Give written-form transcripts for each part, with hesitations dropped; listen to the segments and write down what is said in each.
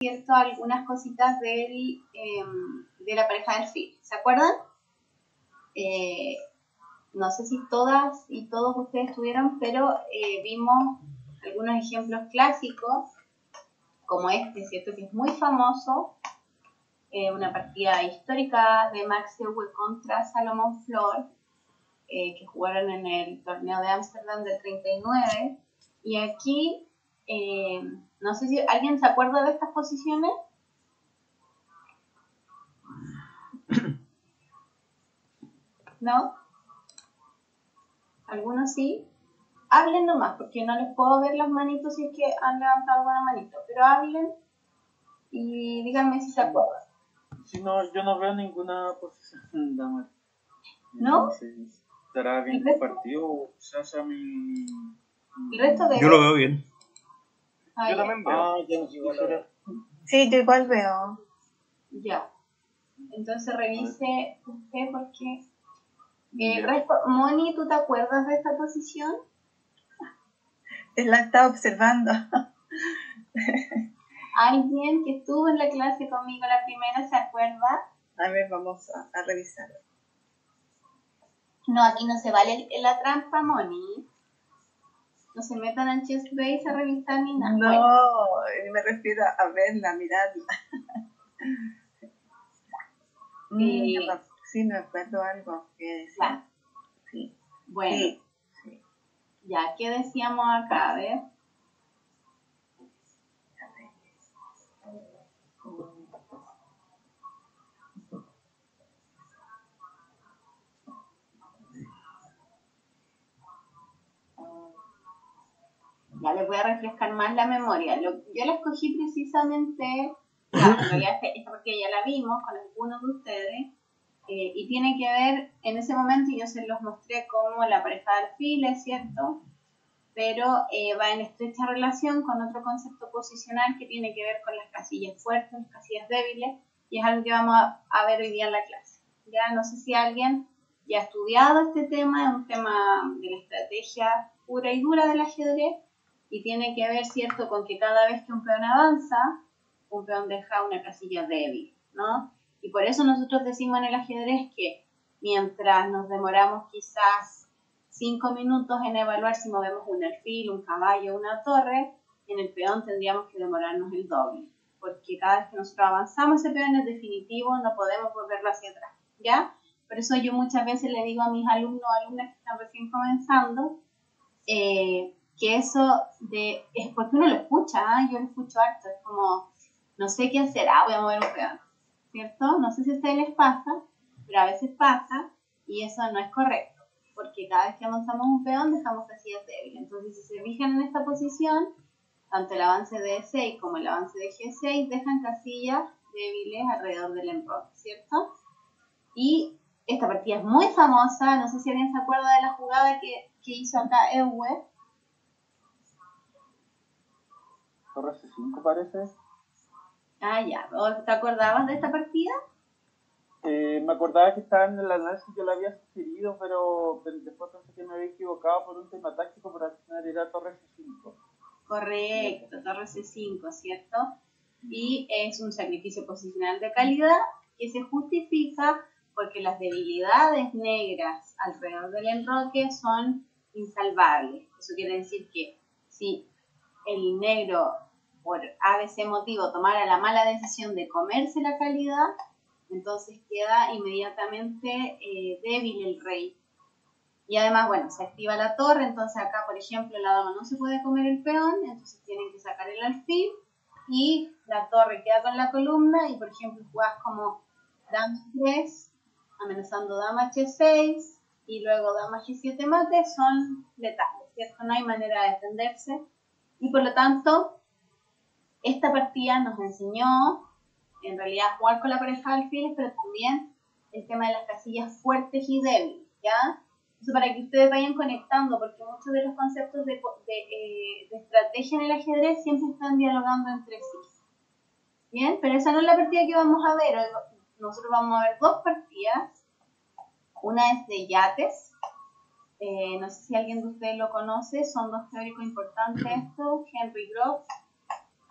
cierto, algunas cositas de la pareja de alfil. ¿Se acuerdan? No sé si todas y todos ustedes estuvieron, pero vimos algunos ejemplos clásicos, como este, ¿cierto? Que es muy famoso, una partida histórica de Max Euwe contra Salomón Flor, que jugaron en el torneo de Ámsterdam del 39. Y aquí, no sé si alguien se acuerda de estas posiciones. ¿No? ¿Algunos sí? Hablen nomás, porque no les puedo ver las manitos si es que han levantado alguna manito, pero hablen y díganme si se acuerdan. Si no, yo no veo ninguna posición, dama. ¿No? ¿Estará bien compartido o quizás a mi... ¿El resto de Yo lo veo bien. Yo también veo. Sí, yo igual veo. Ya. Entonces revise usted porque... Moni, ¿tú te acuerdas de esta posición? La estaba observando. ¿Alguien que estuvo en la clase conmigo la primera se acuerda? A ver, vamos a revisar. No, aquí no se vale la trampa, Moni. No se metan al chest base a revisar ni nada. No, bueno. Me refiero a verla, mirarla. Sí, me acuerdo algo que decía. Claro. Sí. Bueno. Sí. Ya, ¿qué decíamos acá? A ver. Ya les voy a refrescar más la memoria. Yo la escogí precisamente, claro, en realidad esta porque ya la vimos con algunos de ustedes, y tiene que ver, en ese momento yo se los mostré como la pareja de alfiles, ¿cierto? Pero va en estrecha relación con otro concepto posicional que tiene que ver con las casillas fuertes, las casillas débiles, y es algo que vamos a ver hoy día en la clase. Ya no sé si alguien ya ha estudiado este tema, es un tema de la estrategia pura y dura del ajedrez, y tiene que ver, ¿cierto?, con que cada vez que un peón avanza, un peón deja una casilla débil, ¿no? Y por eso nosotros decimos en el ajedrez que mientras nos demoramos quizás 5 minutos en evaluar si movemos un alfil, un caballo, una torre, en el peón tendríamos que demorarnos el doble, porque cada vez que nosotros avanzamos ese peón es definitivo, no podemos volverlo hacia atrás, ¿ya? Por eso yo muchas veces le digo a mis alumnos o alumnas que están recién comenzando, que eso es porque uno lo escucha, yo lo escucho harto, es como, no sé qué hacer, voy a mover un peón, ¿cierto? No sé si a ustedes les pasa, pero a veces pasa y eso no es correcto, porque cada vez que avanzamos un peón dejamos casillas débiles. Entonces, si se fijan en esta posición, tanto el avance de E6 como el avance de G6 dejan casillas débiles alrededor del enroque, ¿cierto? Y esta partida es muy famosa, no sé si alguien se acuerda de la jugada que hizo acá Euwe. Torre C5 parece. Ya. ¿Te acordabas de esta partida? Me acordaba que estaba en el análisis, yo la había sugerido, pero después pensé que me había equivocado por un tema táctico, pero al final era Torre C5. Correcto, Torre C5, ¿cierto? Y es un sacrificio posicional de calidad que se justifica porque las debilidades negras alrededor del enroque son insalvables. Eso quiere decir que si el negro, por ABC motivo, tomara la mala decisión de comerse la calidad, entonces queda inmediatamente débil el rey. Y además, bueno, se activa la torre, entonces acá, por ejemplo, la dama no se puede comer el peón, entonces tienen que sacar el alfil y la torre queda con la columna y, por ejemplo, jugás como dama 3, amenazando dama H6 y luego dama G7 mate, son letales, ¿cierto? No hay manera de defenderse y por lo tanto, esta partida nos enseñó en realidad a jugar con la pareja de alfiles, pero también el tema de las casillas fuertes y débiles, ¿ya? Eso para que ustedes vayan conectando, porque muchos de los conceptos de estrategia en el ajedrez siempre están dialogando entre sí. Bien, pero esa no es la partida que vamos a ver. Nosotros vamos a ver dos partidas. Una es de Yates. No sé si alguien de ustedes lo conoce. Son dos teóricos importantes estos, Henry Groves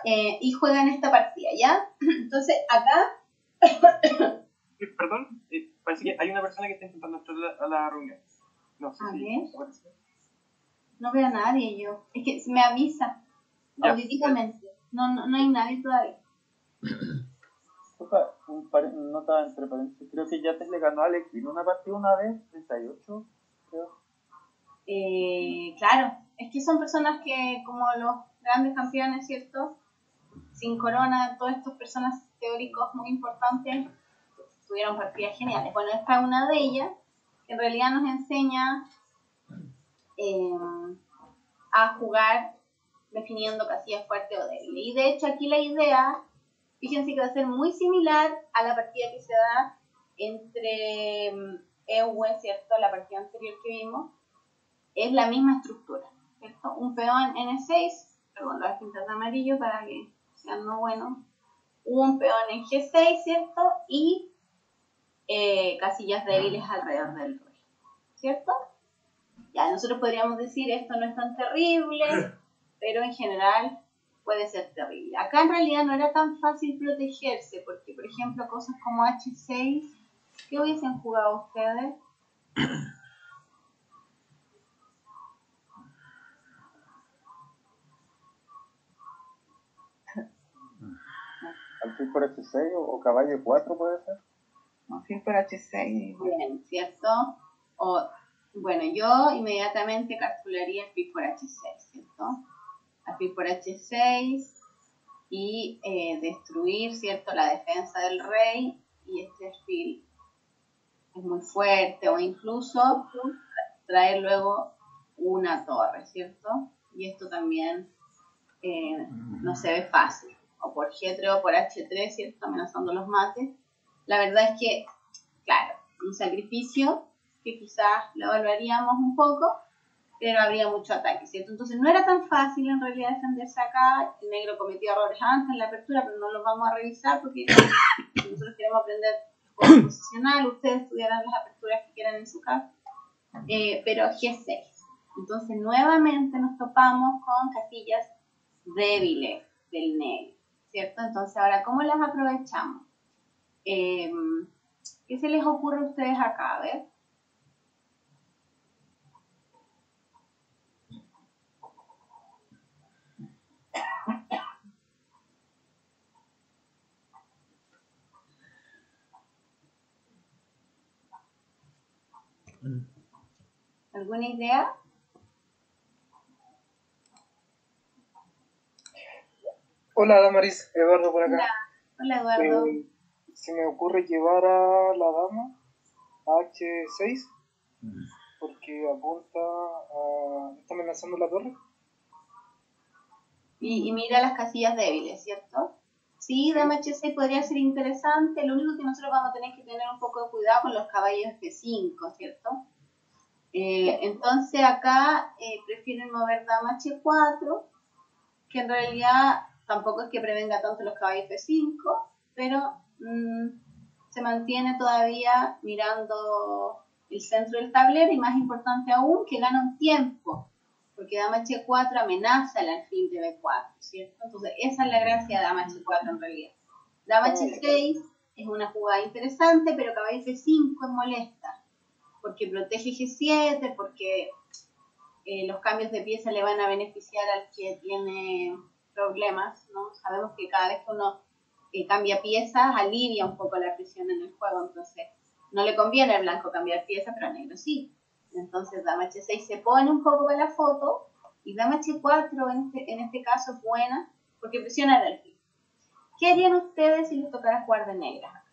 y juegan esta partida, ¿ya? Entonces, acá... Perdón, parece que hay una persona que está intentando entrar a la reunión. No sé A si ver. aparece. No veo a nadie yo. Es que me avisa Ya. auditivamente. No hay nadie todavía. Nota entre paréntesis. Creo que ya te le ganó a Alex en una partida una vez, 38, creo. Claro, es que son personas que, como los grandes campeones, ¿cierto? Sin corona, todas estas personas teóricos muy importantes tuvieron partidas geniales. Bueno, esta es una de ellas, que en realidad nos enseña a jugar definiendo casillas fuertes o débiles. Y de hecho aquí la idea, fíjense que va a ser muy similar a la partida que se da entre EUE, ¿cierto? La partida anterior que vimos, es la misma estructura, ¿cierto? Un peón N6, perdón, lo voy a pintar de amarillo para que sean no buenos, un peón en G6, ¿cierto? Y casillas débiles alrededor del rey, ¿cierto? Ya, nosotros podríamos decir esto no es tan terrible, pero en general puede ser terrible. Acá en realidad no era tan fácil protegerse, porque por ejemplo cosas como H6, ¿qué hubiesen jugado ustedes? Alfil por H6 o caballo 4 puede ser. Alfil por H6. Bien, ¿cierto? O, bueno, yo inmediatamente calcularía alfil por H6, ¿cierto? Alfil por H6 y destruir, ¿cierto? La defensa del rey, y este alfil es muy fuerte, o incluso traer luego una torre, ¿cierto? Y esto también no se ve fácil. O por G3 o por H3, ¿cierto? Amenazando los mates. La verdad es que, claro, un sacrificio que quizás lo evaluaríamos un poco, pero habría mucho ataque, ¿cierto? Entonces no era tan fácil en realidad defenderse acá. El negro cometió errores antes en la apertura, pero no los vamos a revisar porque nosotros queremos aprender el juego posicional. Ustedes estudiarán las aperturas que quieran en su casa. Pero G6. Entonces nuevamente nos topamos con casillas débiles del negro, ¿cierto? Entonces ahora, ¿cómo las aprovechamos? ¿Qué se les ocurre a ustedes acá? A ver. ¿Alguna idea? Hola, Damaris, Eduardo por acá. Hola Eduardo. Se me ocurre llevar a la dama a H6 porque apunta a... está amenazando la torre. Y mira las casillas débiles, ¿cierto? Sí, dama H6 podría ser interesante. Lo único que nosotros vamos a tener que tener un poco de cuidado con los caballos F5, ¿cierto? Entonces acá prefieren mover dama H4, que en realidad tampoco es que prevenga tanto los caballos F5, pero se mantiene todavía mirando el centro del tablero, y más importante aún, que gana un tiempo, porque dama H4 amenaza el alfil de B4, ¿cierto? Entonces esa es la gracia de dama H4 en realidad. Dama H6 es una jugada interesante, pero caballo F5 es molesta, porque protege G7, porque los cambios de pieza le van a beneficiar al que tiene problemas, ¿no? Sabemos que cada vez que uno cambia piezas, alivia un poco la presión en el juego, entonces no le conviene al blanco cambiar piezas, pero al negro sí. Entonces dama H6 se pone un poco para la foto, y dama H4 en este caso es buena, porque presiona el alfil. ¿Qué harían ustedes si les tocara jugar de negra?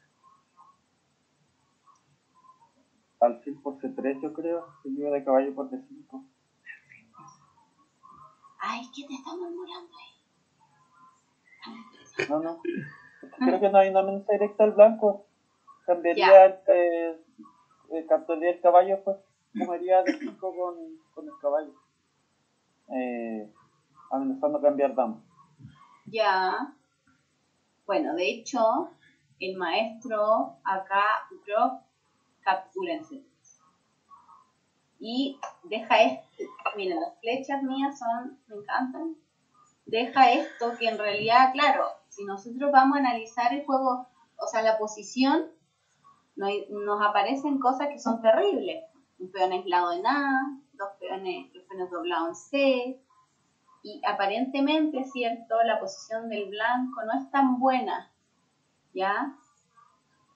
Alfil por C3 yo creo, seguido de caballo por D5. Ay, ¿qué te está murmurando ahí? No. Creo que no hay una amenaza directa al blanco. Cambiaría, capturaría el caballo, pues comería D5 con el caballo. Amenazando cambiar dama. Ya. Bueno, de hecho, el maestro acá drop captura en C3. Y deja miren, las flechas mías me encantan. deja esto que en realidad, claro, si nosotros vamos a analizar el juego, o sea, la posición, nos aparecen cosas que son terribles. Un peón aislado en A, los peones doblados en C, y aparentemente, ¿cierto? La posición del blanco no es tan buena, ¿ya?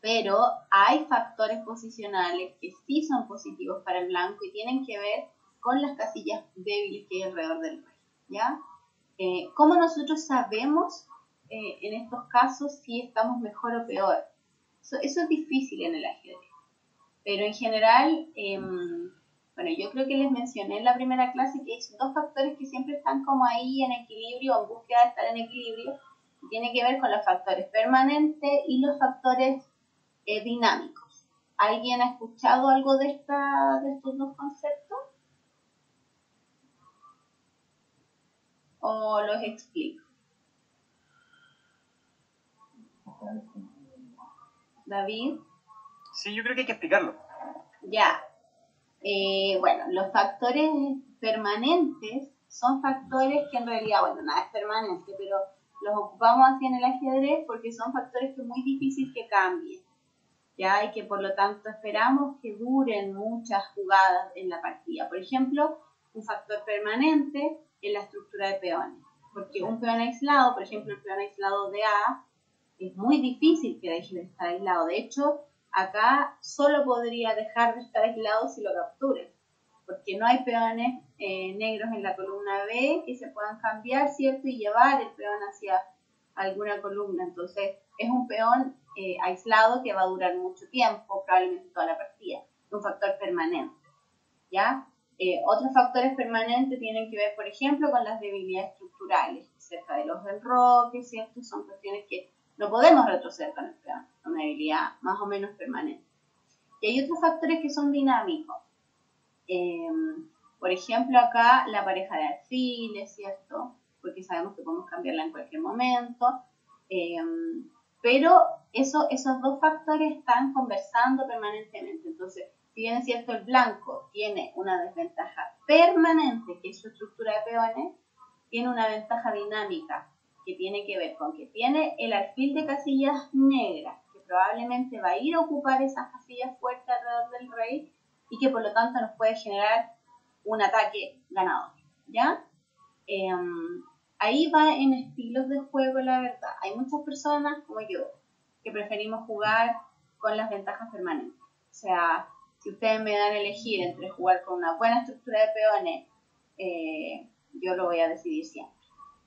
Pero hay factores posicionales que sí son positivos para el blanco y tienen que ver con las casillas débiles que hay alrededor del rey, ¿ya? ¿Cómo nosotros sabemos en estos casos si estamos mejor o peor? Eso es difícil en el ajedrez, pero en general, bueno, yo creo que les mencioné en la primera clase que hay dos factores que siempre están como ahí en equilibrio, en búsqueda de estar en equilibrio, y tiene que ver con los factores permanentes y los factores dinámicos. ¿Alguien ha escuchado algo de estos dos conceptos? ¿O los explico? David. Sí, yo creo que hay que explicarlo. Ya. Bueno, los factores permanentes son factores que en realidad, bueno, nada es permanente, pero los ocupamos así en el ajedrez porque son factores que es muy difícil que cambien, ¿ya? Y que por lo tanto esperamos que duren muchas jugadas en la partida. Por ejemplo, un factor permanente es la estructura de peones, porque un peón aislado, por ejemplo, el peón aislado de A, es muy difícil que deje de estar aislado. De hecho, acá solo podría dejar de estar aislado si lo capturen, porque no hay peones negros en la columna B que se puedan cambiar, ¿cierto? Y llevar el peón hacia alguna columna. Entonces, es un peón aislado que va a durar mucho tiempo, probablemente toda la partida. Es un factor permanente, ¿ya? Otros factores permanentes tienen que ver, por ejemplo, con las debilidades estructurales, cerca de los enroques, ¿cierto? Son cuestiones que no podemos retroceder con el peón, una debilidad más o menos permanente. Y hay otros factores que son dinámicos. Por ejemplo, acá la pareja de alfiles, ¿cierto? Porque sabemos que podemos cambiarla en cualquier momento. Pero esos dos factores están conversando permanentemente. Entonces, si bien es cierto, el blanco tiene una desventaja permanente, que es su estructura de peones, tiene una ventaja dinámica que tiene que ver con que tiene el alfil de casillas negras, que probablemente va a ir a ocupar esas casillas fuertes alrededor del rey y que por lo tanto nos puede generar un ataque ganador, ¿ya? Ahí va en estilos de juego, la verdad. Hay muchas personas, como yo, que preferimos jugar con las ventajas permanentes. O sea, si ustedes me dan a elegir entre jugar con una buena estructura de peones, yo lo voy a decidir siempre,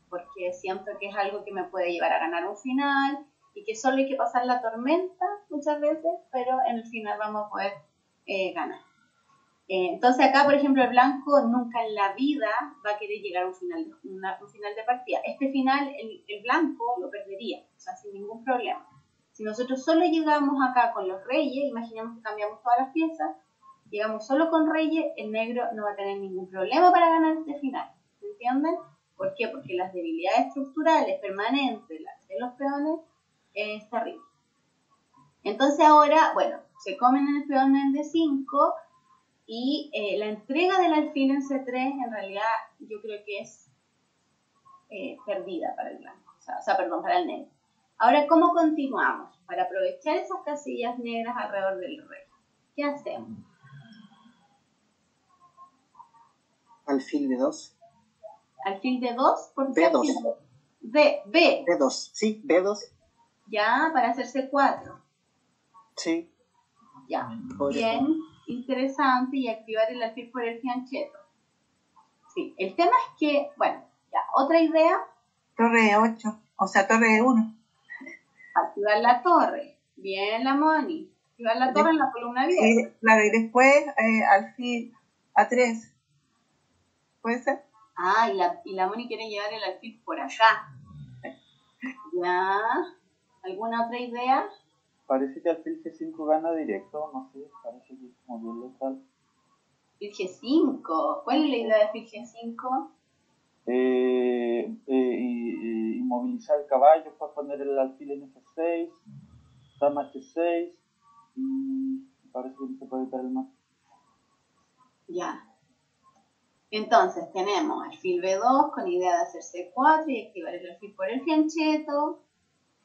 porque siento que es algo que me puede llevar a ganar un final y que solo hay que pasar la tormenta muchas veces, pero en el final vamos a poder ganar. Entonces acá, por ejemplo, el blanco nunca en la vida va a querer llegar a un final de partida. Este final el blanco lo perdería, o sea, sin ningún problema. Si nosotros solo llegamos acá con los reyes, imaginemos que cambiamos todas las piezas, llegamos solo con reyes, el negro no va a tener ningún problema para ganar este final. ¿Me entienden? ¿Por qué? Porque las debilidades estructurales permanentes de los peones es terrible. Entonces ahora, bueno, se comen el peón en D5 y la entrega del alfil en C3 en realidad yo creo que es perdida para el blanco, para el negro. Ahora, ¿cómo continuamos? Para aprovechar esas casillas negras alrededor del rey, ¿qué hacemos? Alfil B2. ¿Alfil D2? ¿Por qué B2. B. B2, sí, B2. Ya, para hacer C4. Sí. Ya, bien, interesante, y activar el alfil por el fianchetto. Sí, el tema es que, bueno, ya, otra idea. Torre 8, o sea, torre 1. Activar la torre. Bien, la Moni. Activar la torre en la columna abierta. Claro, y después alfil A3. ¿Puede ser? Ah, y la Moni quiere llevar el alfil por acá. Ya. ¿Alguna otra idea? Parece que alfil G5 gana directo, no sé, parece que es como bien letal. Alfil G5. ¿Cuál es la idea de alfil G5? Inmovilizar el caballo para poner el alfil en F6, dama H6 y parece que no se puede evitar el más. Ya. Entonces tenemos alfil B2 con idea de hacer C4 y activar el alfil por el fiancheto.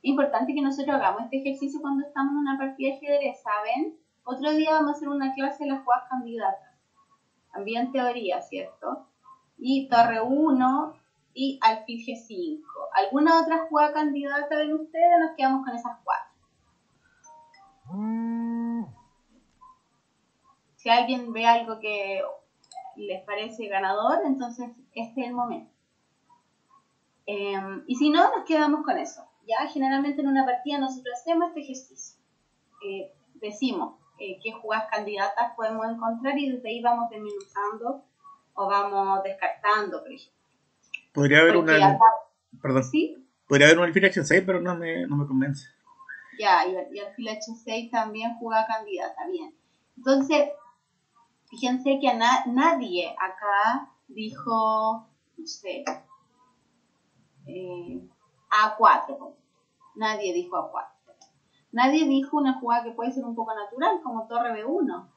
Importante que nosotros hagamos este ejercicio cuando estamos en una partida de ajedrez, ¿saben? Otro día vamos a hacer una clase de las jugadas candidatas. También teoría, ¿cierto? Y torre 1 y alfil G5. ¿Alguna otra jugada candidata ven ustedes? Nos quedamos con esas 4. Si alguien ve algo que les parece ganador, entonces este es el momento. Y si no, nos quedamos con eso. Ya generalmente en una partida nosotros hacemos este ejercicio. Decimos qué jugadas candidatas podemos encontrar y desde ahí vamos desmenuzando o vamos descartando, por ejemplo. Podría haber Porque una. acá, Perdón. ¿sí? Podría haber un alfil H6, pero no me convence. Ya, y alfil H6 también jugada candidata, bien. Entonces, fíjense que nadie acá dijo, no sé, A4. Nadie dijo A4. Nadie dijo una jugada que puede ser un poco natural, como torre B1.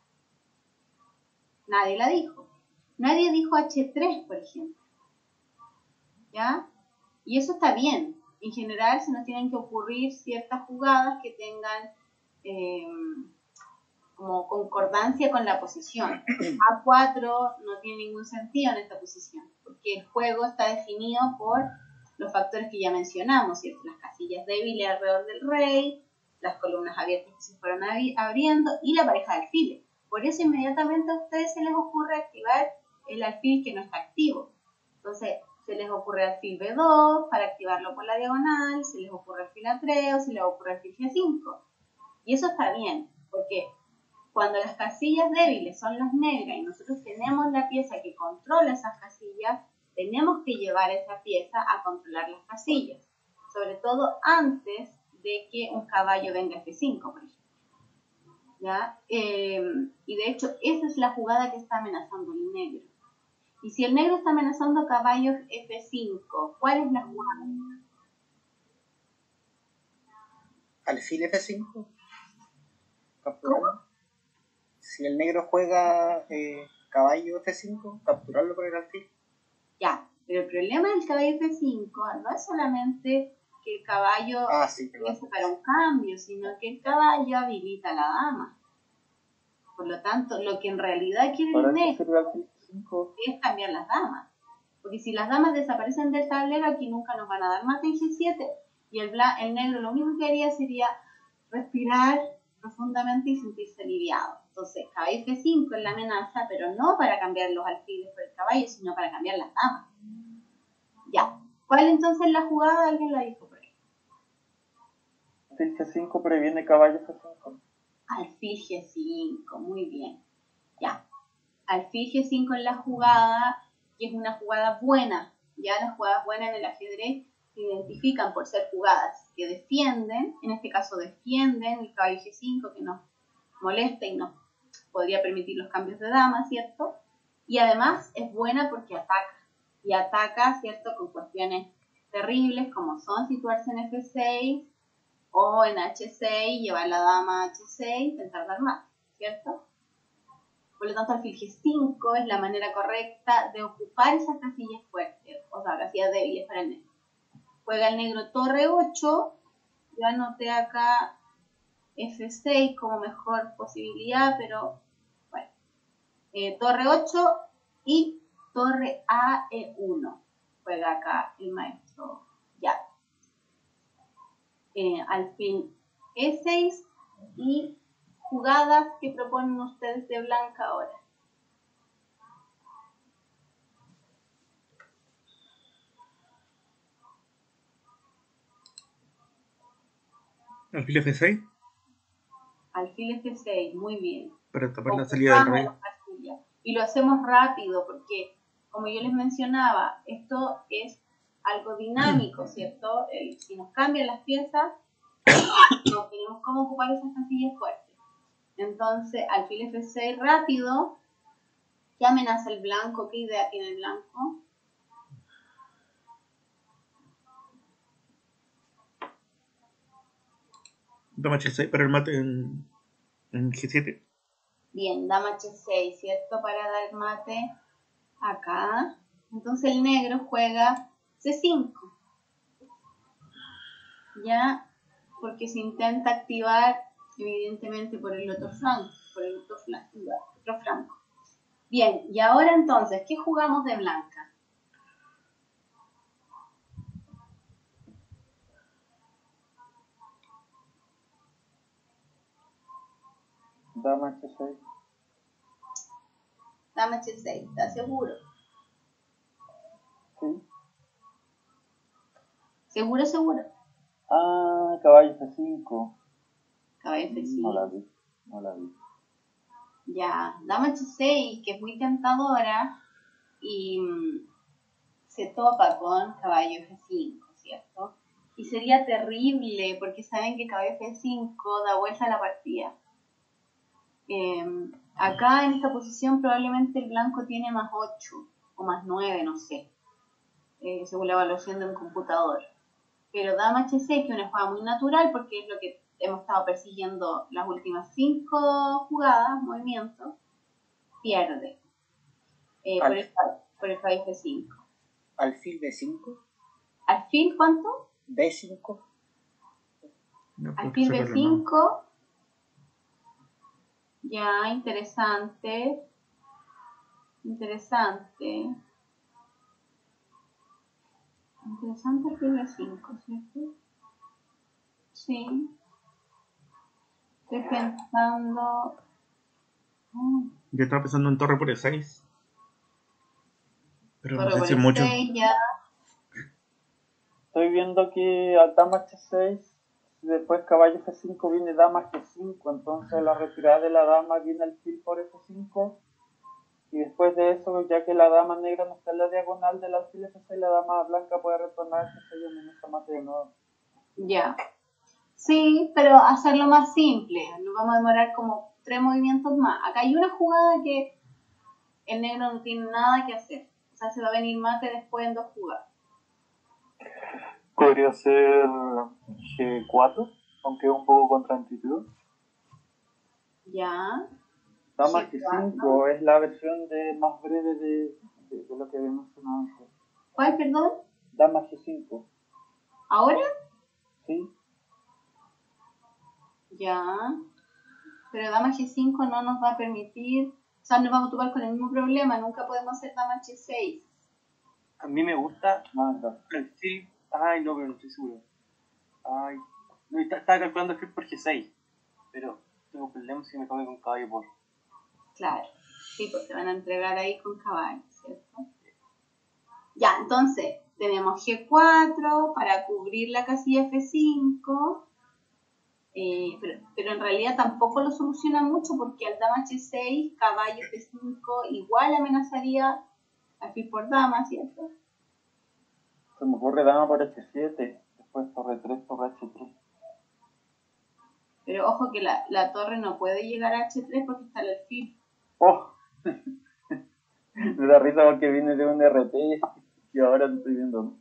Nadie la dijo. Nadie dijo H3, por ejemplo. ¿Ya? Y eso está bien. En general se nos tienen que ocurrir ciertas jugadas que tengan como concordancia con la posición. A4 no tiene ningún sentido en esta posición, porque el juego está definido por los factores que ya mencionamos, ¿cierto? Las casillas débiles alrededor del rey, las columnas abiertas que se fueron abriendo y la pareja de alfiles. Por eso inmediatamente a ustedes se les ocurre activar el alfil que no está activo. Entonces se les ocurre alfil B2 para activarlo por la diagonal, se les ocurre alfil A3 o se les ocurre alfil G5. Y eso está bien, porque cuando las casillas débiles son las negras y nosotros tenemos la pieza que controla esas casillas, tenemos que llevar esa pieza a controlar las casillas, sobre todo antes de que un caballo venga a F5, por ejemplo. ¿Ya? Y de hecho, esa es la jugada que está amenazando el negro. Y si el negro está amenazando caballo F5, ¿cuál es la jugada? Alfil F5. Capturarlo. Si el negro juega caballo F5, capturarlo con el alfil. Ya, pero el problema del caballo F5 no es solamente que el caballo empiece para un cambio, sino que el caballo habilita a la dama. Por lo tanto, lo que en realidad quiere el negro es cambiar las damas. Porque si las damas desaparecen del tablero, aquí nunca nos van a dar mate en G7. Y el negro lo único que haría sería respirar profundamente y sentirse aliviado. Entonces, caballo F5 es la amenaza, pero no para cambiar los alfiles por el caballo, sino para cambiar las damas. Ya. ¿Cuál entonces es la jugada? ¿Alguien la dijo por ahí? Alfil G5 previene caballo F5. Alfil G5, muy bien. Ya. Alfil G5 es la jugada, que es una jugada buena. Ya las jugadas buenas en el ajedrez se identifican por ser jugadas que defienden, en este caso defienden el caballo G5 que nos molesta y nos podría permitir los cambios de dama, ¿cierto? Y además es buena porque ataca, y ataca, ¿cierto?, con cuestiones terribles como son situarse en F6 o en H6, llevar la dama a H6, intentar dar más, ¿cierto? Por lo tanto, alfil G5 es la manera correcta de ocupar esas casillas fuertes, o sea, casillas débiles para el negro. Juega el negro torre 8, yo anoté acá F6 como mejor posibilidad, pero bueno, torre 8 y torre A E1 juega acá el maestro ya. Alfil E6 y jugadas que proponen ustedes de blanca ahora. Alfil F6. Alfil F6, muy bien. Para tapar la salida del rey. Y lo hacemos rápido porque, como yo les mencionaba, esto es algo dinámico, ¿cierto? Si nos cambian las piezas, no tenemos cómo ocupar esas casillas fuertes. Entonces, alfil F6 rápido. ¿Qué amenaza el blanco? ¿Qué idea tiene el blanco? Dama H6 para el mate en G7. Bien, dama H6, ¿cierto? Para dar mate acá. Entonces el negro juega C5. Ya, porque se intenta activar evidentemente por el otro flanco, otro flanco. Bien, y ahora entonces, ¿qué jugamos de blanca? Dama H6. Dama H6, ¿estás seguro? Sí. ¿Seguro? Ah, caballo F5. Caballo F5. No la vi. Ya, dama H6, que es muy tentadora, y se topa con caballo F5, ¿cierto? Y sería terrible, porque saben que caballo F5 da vuelta a la partida. Acá en esta posición probablemente el blanco tiene más 8 o más 9, no sé, según la evaluación de un computador. Pero dama H6, que es una jugada muy natural, porque es lo que hemos estado persiguiendo las últimas 5 jugadas, movimientos, pierde por el caballo F5. Alfil B5. ¿Alfil cuánto? B5. No, Alfil profesor, pero no. B5. Ya, interesante. Interesante alfil B5, ¿cierto? Sí. Estoy pensando... Yo estaba pensando en torre por el 6. Pero no Torre sé por si es el mucho. 6 ya. Estoy viendo que al dama H6, después caballo F5 viene dama G5, entonces la retirada de la dama viene alfil por F5, y después de eso, ya que la dama negra no está en la diagonal del alfil F6, la dama blanca puede retornar F6 en esa mate de nuevo. Ya. Sí, pero hacerlo más simple. Nos vamos a demorar como 3 movimientos más. Acá hay una jugada que el negro no tiene nada que hacer. O sea, se va a venir mate después en 2 jugadas. Podría ser G4, aunque es un poco contraintuitivo. Ya. Dama G4. G5 es la versión más breve de lo que habíamos mencionado antes. ¿Cuál, perdón? Dama G5. ¿Ahora? Sí. Ya. Pero dama G5 no nos va a permitir... O sea, nos vamos a topar con el mismo problema. Nunca podemos hacer dama H6. A mí me gusta Manda. alfil. Ay, no, pero no estoy seguro. Ay, no, estaba calculando alfil por G6. Pero tengo problemas si me come con caballo por. Claro. Sí, porque van a entregar ahí con caballo, ¿cierto? Ya, entonces tenemos G4 para cubrir la casilla F5. Pero en realidad tampoco lo soluciona mucho porque al dama H6, caballo F5 igual amenazaría alfil por dama, ¿cierto? Se me ocurre dama por H7, después torre 3, torre H3. Pero ojo que la torre no puede llegar a H3 porque está el alfil. ¡Oh! Me da risa porque viene de un RT y ahora lo estoy viendo.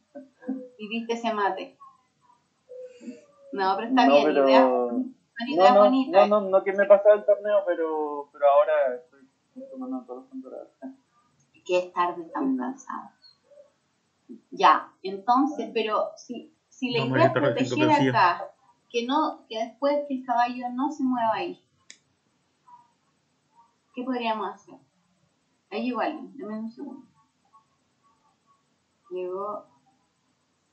Y viste ese mate. No, pero está No, bien, pero... son ideas bonitas. No que me pasa el torneo, pero ahora estoy tomando todos los controles. Que es tarde, estamos cansados. Ya, entonces, pero si la Vamos a idea es ir a torre 5 proteger vencida. acá, que después que el caballo no se mueva ahí, ¿qué podríamos hacer? Ahí llegó alguien, dame un segundo. Llegó.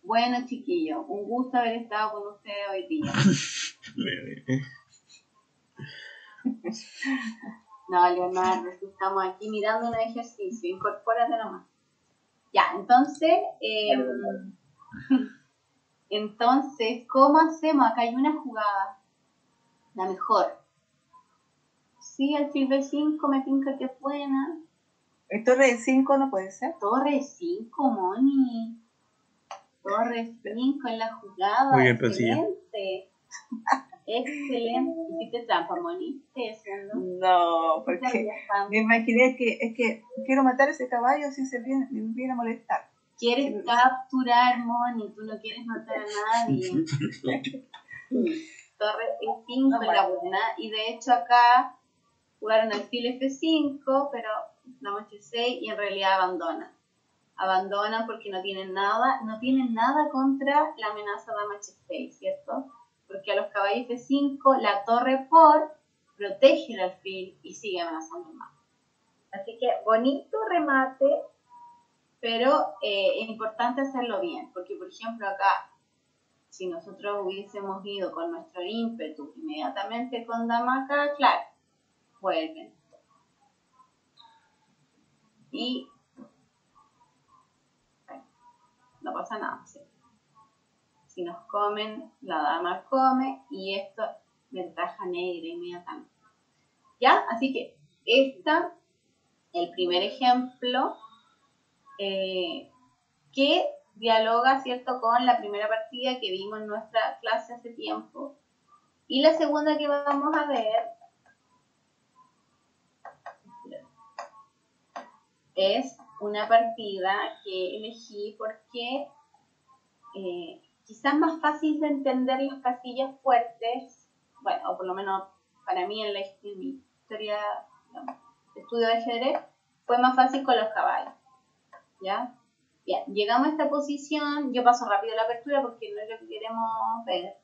Bueno, chiquillos, un gusto haber estado con ustedes hoy día. No, Leonardo, estamos aquí mirando un ejercicio, incorpórate nomás. Ya, entonces, ¿cómo hacemos? Acá hay una jugada, la mejor. Sí, alfil B5 me tinca que es buena. ¿El torre de 5 no puede ser? Torre 5, Moni. Torre 5 en la jugada. Muy bien, Pancilla. Excelente. Excelente. Hiciste trampa, Moni. ¿Qué es eso? No, porque me imaginé que es que quiero matar a ese caballo si me viene a molestar. Quieres capturar, Moni. Tú no quieres matar a nadie. Torre E5 en la buena. Y de hecho acá jugaron alfil F5, pero dama H6 y en realidad abandonan porque no tienen nada contra la amenaza dama H6, ¿cierto? Porque a los caballos F5 la torre por protege el alfil y sigue amenazando más. Así que bonito remate, pero es importante hacerlo bien, porque por ejemplo acá, si nosotros hubiésemos ido con nuestro ímpetu inmediatamente con dama acá, claro, vuelven. Y bueno, no pasa nada, ¿sí? Si nos comen, la dama come y esto ventaja negra inmediatamente. ¿Ya? Así que el primer ejemplo que dialoga, ¿cierto?, con la primera partida que vimos en nuestra clase hace tiempo. Y la segunda que vamos a ver es una partida que elegí porque quizás más fácil de entender las casillas fuertes, bueno, o por lo menos para mí en mi historia, digamos, de estudio de ajedrez, fue más fácil con los caballos, ¿ya? Bien, llegamos a esta posición, yo paso rápido la apertura porque no es lo que queremos ver.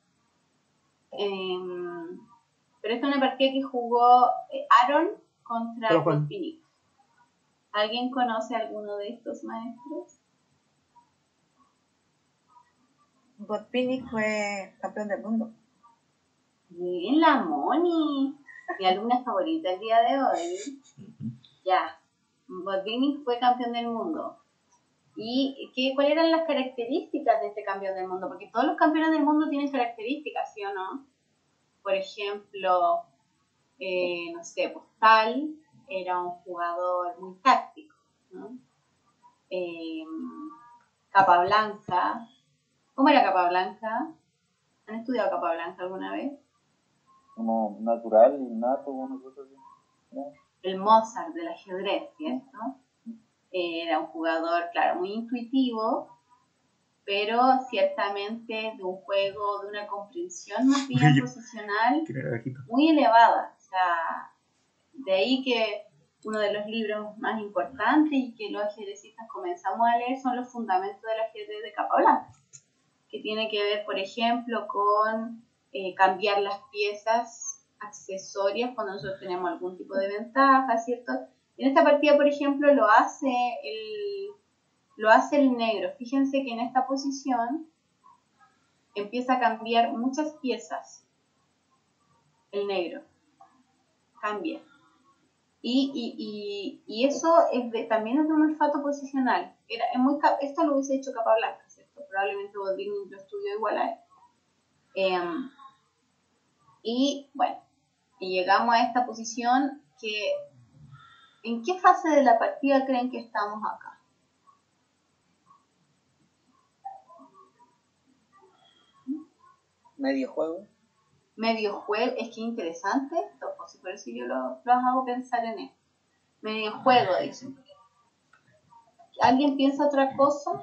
Pero esta es una partida que jugó Aaron contra Botvinnik. ¿Alguien conoce a alguno de estos maestros? Botvinnik fue campeón del mundo. Bien, la Moni, mi alumna favorita el día de hoy. Ya, Botvinnik fue campeón del mundo. ¿Y cuáles eran las características de este campeón del mundo? Porque todos los campeones del mundo tienen características, ¿sí o no? Por ejemplo, no sé, pues Tal era un jugador muy táctico, ¿no? Capablanca. ¿Cómo era Capablanca? ¿Han estudiado Capablanca alguna vez? Como natural, innato, una cosa así, ¿no? El Mozart del ajedrez, ¿cierto? Era un jugador, claro, muy intuitivo, pero ciertamente de un juego, de una comprensión más bien posicional muy elevada. O sea, de ahí que uno de los libros más importantes y que los ajedrecistas comenzamos a leer son los fundamentos del ajedrez de Capablanca, que tiene que ver, por ejemplo, con cambiar las piezas accesorias cuando nosotros tenemos algún tipo de ventaja, ¿cierto? En esta partida, por ejemplo, lo hace el negro. Fíjense que en esta posición empieza a cambiar muchas piezas. El negro cambia. Y eso también es de un olfato posicional. Esto lo hubiese hecho Capablanca, ¿cierto? Probablemente Botvinnik lo estudió igual a él. Y bueno, y llegamos a esta posición que... ¿En qué fase de la partida creen que estamos acá? Medio juego. Medio juego, es que interesante esto, pues, por eso yo los hago pensar en esto. Medio juego, dicen. ¿Alguien piensa otra cosa?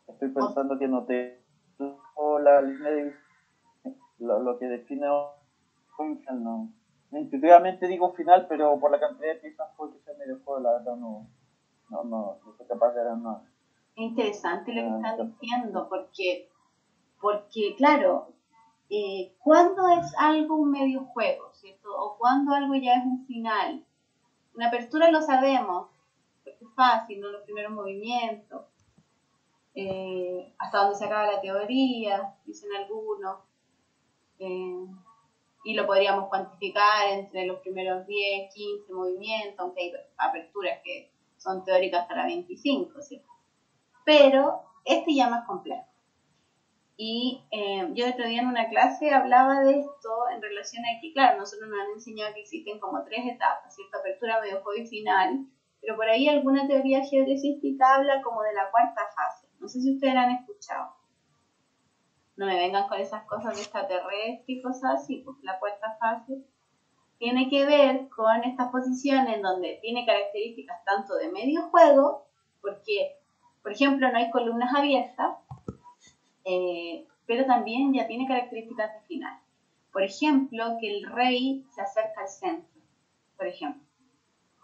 Estoy pensando que no la línea de lo que define un final, no. Intuitivamente digo final, pero por la cantidad de piezas puede que sea medio juego, la verdad no soy capaz de ver nada. Es interesante lo que están diciendo, porque claro, ¿cuándo es algo un medio juego, ¿cierto? O cuándo algo ya es un final. Una apertura lo sabemos, porque es fácil, ¿no? Los primeros movimientos, hasta donde se acaba la teoría, dicen algunos, y lo podríamos cuantificar entre los primeros 10, 15 movimientos, aunque hay aperturas que son teóricas hasta la 25, ¿cierto? Pero este ya es más complejo. Y yo el otro día en una clase hablaba de esto en relación a que, claro, nosotros nos han enseñado que existen como 3 etapas, ¿cierto? Apertura, medio juego y final, pero por ahí alguna teoría ajedrecística habla como de la 4ª fase. No sé si ustedes la han escuchado. No me vengan con esas cosas de extraterrestre y cosas así, porque la 4ª fase tiene que ver con estas posiciones en donde tiene características tanto de medio juego, porque, por ejemplo, no hay columnas abiertas, pero también ya tiene características de final. Por ejemplo, que el rey se acerca al centro, por ejemplo.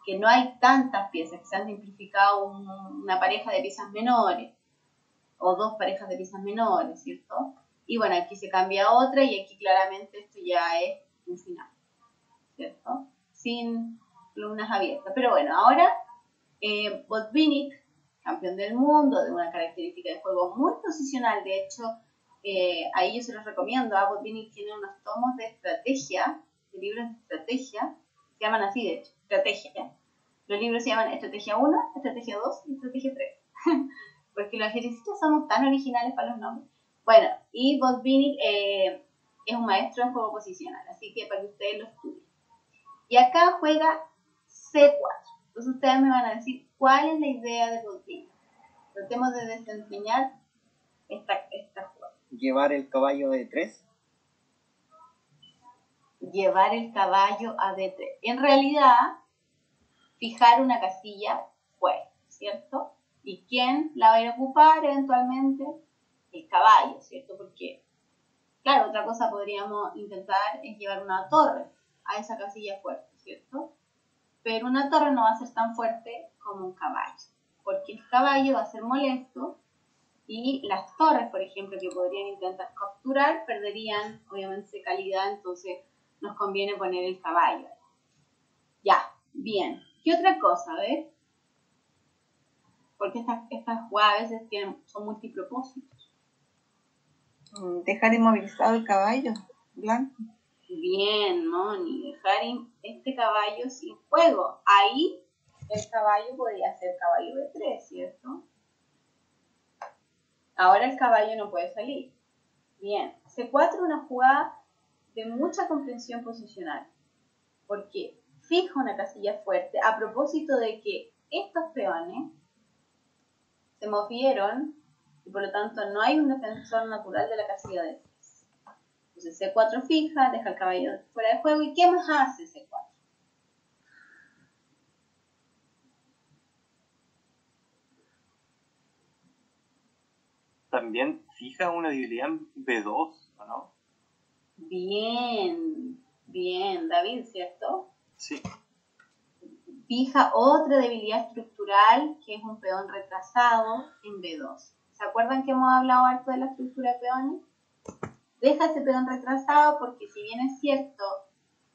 Que no hay tantas piezas, que se han simplificado una pareja de piezas menores, o dos parejas de piezas menores, ¿cierto? Y bueno, aquí se cambia a otra y aquí claramente esto ya es un final, ¿cierto? Sin columnas abiertas. Pero bueno, ahora Botvinnik, campeón del mundo, de una característica de juego muy posicional, de hecho, ahí yo se los recomiendo. Botvinnik tiene unos tomos de estrategia, de libros de estrategia, se llaman así de hecho, estrategia, ¿ya? Los libros se llaman Estrategia 1, Estrategia 2 y Estrategia 3. Porque los ejercicios somos tan originales para los nombres. Bueno, y Botvinnik es un maestro en juego posicional, así que para que ustedes lo estudien. Y acá juega C4. Entonces ustedes me van a decir cuál es la idea de Botvinnik. Tratemos de desempeñar esta jugada. Llevar el caballo de 3. Llevar el caballo a D3. En realidad, fijar una casilla fuerte, ¿cierto? ¿Y quién la va a ir a ocupar eventualmente? El caballo, ¿cierto? Porque, claro, otra cosa podríamos intentar es llevar una torre a esa casilla fuerte, ¿cierto? Pero una torre no va a ser tan fuerte como un caballo, porque el caballo va a ser molesto y las torres, por ejemplo, que podrían intentar capturar, perderían, obviamente, calidad, entonces nos conviene poner el caballo. Ya, bien. ¿Qué otra cosa, ves? Porque estas jugadas a veces son multipropósitos. Dejar inmovilizado el caballo blanco. Bien, Moni, dejar este caballo sin juego. Ahí el caballo podría ser caballo B3, ¿cierto? Ahora el caballo no puede salir. Bien, C4 es una jugada de mucha comprensión posicional, porque fija una casilla fuerte a propósito de que estos peones se movieron y por lo tanto no hay un defensor natural de la casilla de 3. Entonces C4 fija, deja el caballo fuera de juego. ¿Y qué más hace C4? También fija una debilidad en B2, ¿o no? Bien, bien, David, ¿cierto? Sí. Fija otra debilidad estructural, que es un peón retrasado en B2. ¿Se acuerdan que hemos hablado harto de la estructura de peones? Deja ese peón retrasado porque si bien es cierto,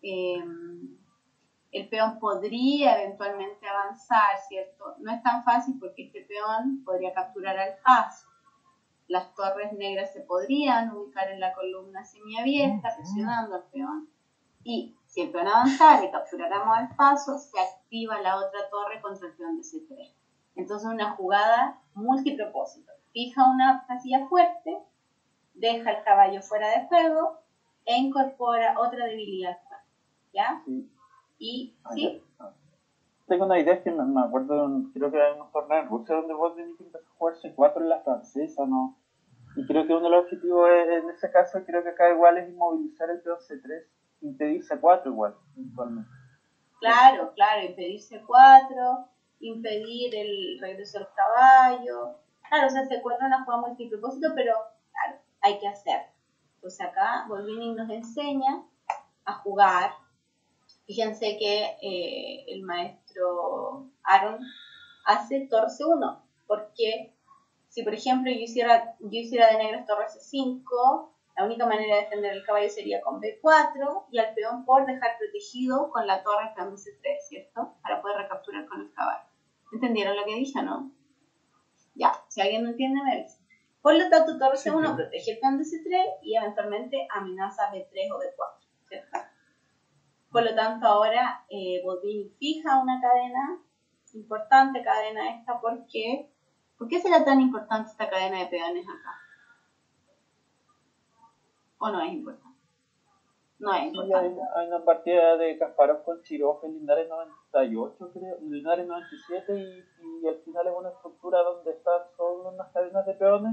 el peón podría eventualmente avanzar, ¿cierto? No es tan fácil porque este peón podría capturar al paso. Las torres negras se podrían ubicar en la columna semiabierta, presionando al peón. Y si el peón avanzara y capturáramos al paso, se activa la otra torre contra el peón de C3. Entonces una jugada multipropósito. Fija una casilla fuerte, deja el caballo fuera de juego e incorpora otra debilidad. ¿Ya? Sí. Y, ¿sí? Tengo una idea que me acuerdo, creo que hay un torneo en Rusia donde Botvinnik empezó a jugar C4 en la francesa, ¿no? Y creo que uno de los objetivos en ese caso, creo que acá igual es inmovilizar el peón C3, impedir C4 igual, eventualmente. Claro, impedir C4, impedir el regreso del caballo. Claro, o sea, C4 es una jugada multipropósito, pero claro, hay que hacer. Entonces acá Botvinnik nos enseña a jugar. Fíjense que el maestro Aaron hace torre C1, porque si por ejemplo yo hiciera de negros torre C5, la única manera de defender el caballo sería con B4 y al peón por dejar protegido con la torre peón de C3, ¿cierto? Para poder recapturar con el caballo. ¿Entendieron lo que dije, no? Ya, si alguien no entiende me avisa. Por lo tanto, torre C1 protege el peón de C3 y eventualmente amenaza B3 o B4, ¿cierto? Por lo tanto, ahora Botvinnik fija una cadena, importante cadena esta, ¿por qué? ¿Por qué será tan importante esta cadena de peones acá? ¿O no es importante? No es importante. Sí, hay una partida de Kasparov con Chirov en Linares 98, creo, Linares 97, y al final es una estructura donde están solo unas cadenas de peones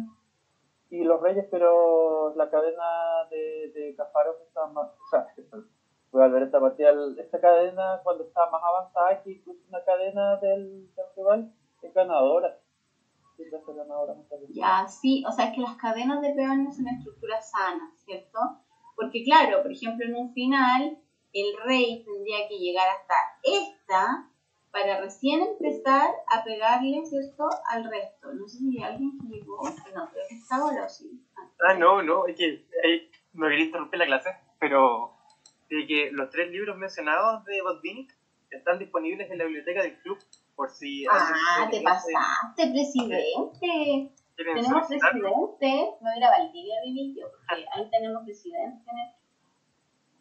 y los reyes, pero la cadena de Kasparov está más, o sea, voy a ver esta partida, esta cadena cuando está más avanzada que incluso una cadena del rival es ganadora. Ya, sí, o sea, es que las cadenas de peones son estructuras sanas, ¿cierto? Porque claro, por ejemplo, en un final, el rey tendría que llegar hasta esta para recién empezar a pegarle, ¿cierto?, al resto. No sé si alguien que llegó, no, creo que está ahora o sí. No, es que no quería interrumpir la clase, pero de que los 3 libros mencionados de Botvinnik están disponibles en la biblioteca del club, por si Te pasaste, presidente. quieren Tenemos solicitarlo. presidente. Me voy a ir a Valdivia a vivir yo, porque ahí tenemos presidente.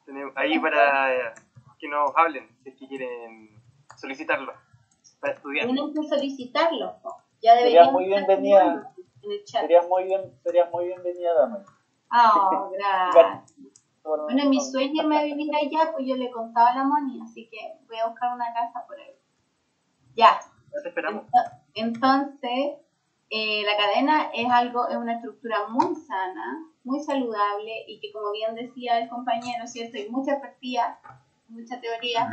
Tenemos ahí para que nos hablen, si es que quieren solicitarlo, para estudiar. Tienen que solicitarlo. Ya Sería deberíamos muy estar bienvenida. en el chat. Sería muy bienvenida, dama. Gracias. Bueno, en mi sueño me vivir allá, pues yo le contaba a la Moni, así que voy a buscar una casa por ahí. Ya. Ya te esperamos. Entonces, la cadena es una estructura muy sana, muy saludable y que, como bien decía el compañero, ¿cierto? Hay muchas partidas, mucha teoría,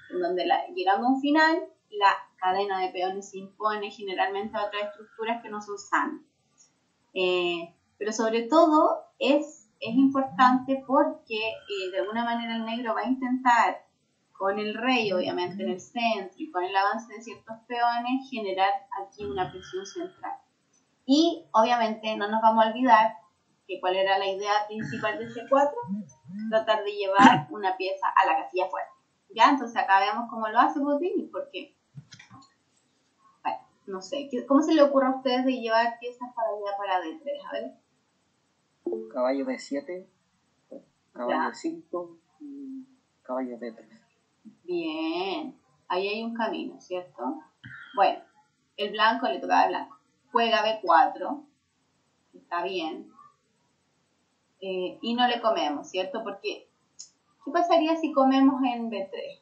en donde llegando a un final, la cadena de peones se impone generalmente a otras estructuras que no son sanas. Pero sobre todo es importante porque de alguna manera el negro va a intentar, con el rey obviamente en el centro y con el avance de ciertos peones, generar aquí una presión central. Y obviamente no nos vamos a olvidar que cuál era la idea principal de C4, tratar de llevar una pieza a la casilla fuerte. ¿Ya? Entonces acá vemos cómo lo hace Botvinnik, porque, bueno, no sé, ¿cómo se le ocurre a ustedes de llevar piezas para allá para D3? A ver. Caballo D7, caballo D5 y caballo D3. Bien, ahí hay un camino, ¿cierto? Bueno, el blanco le tocaba al blanco. Juega B4, está bien. Y no le comemos, ¿cierto? Porque, ¿qué pasaría si comemos en B3?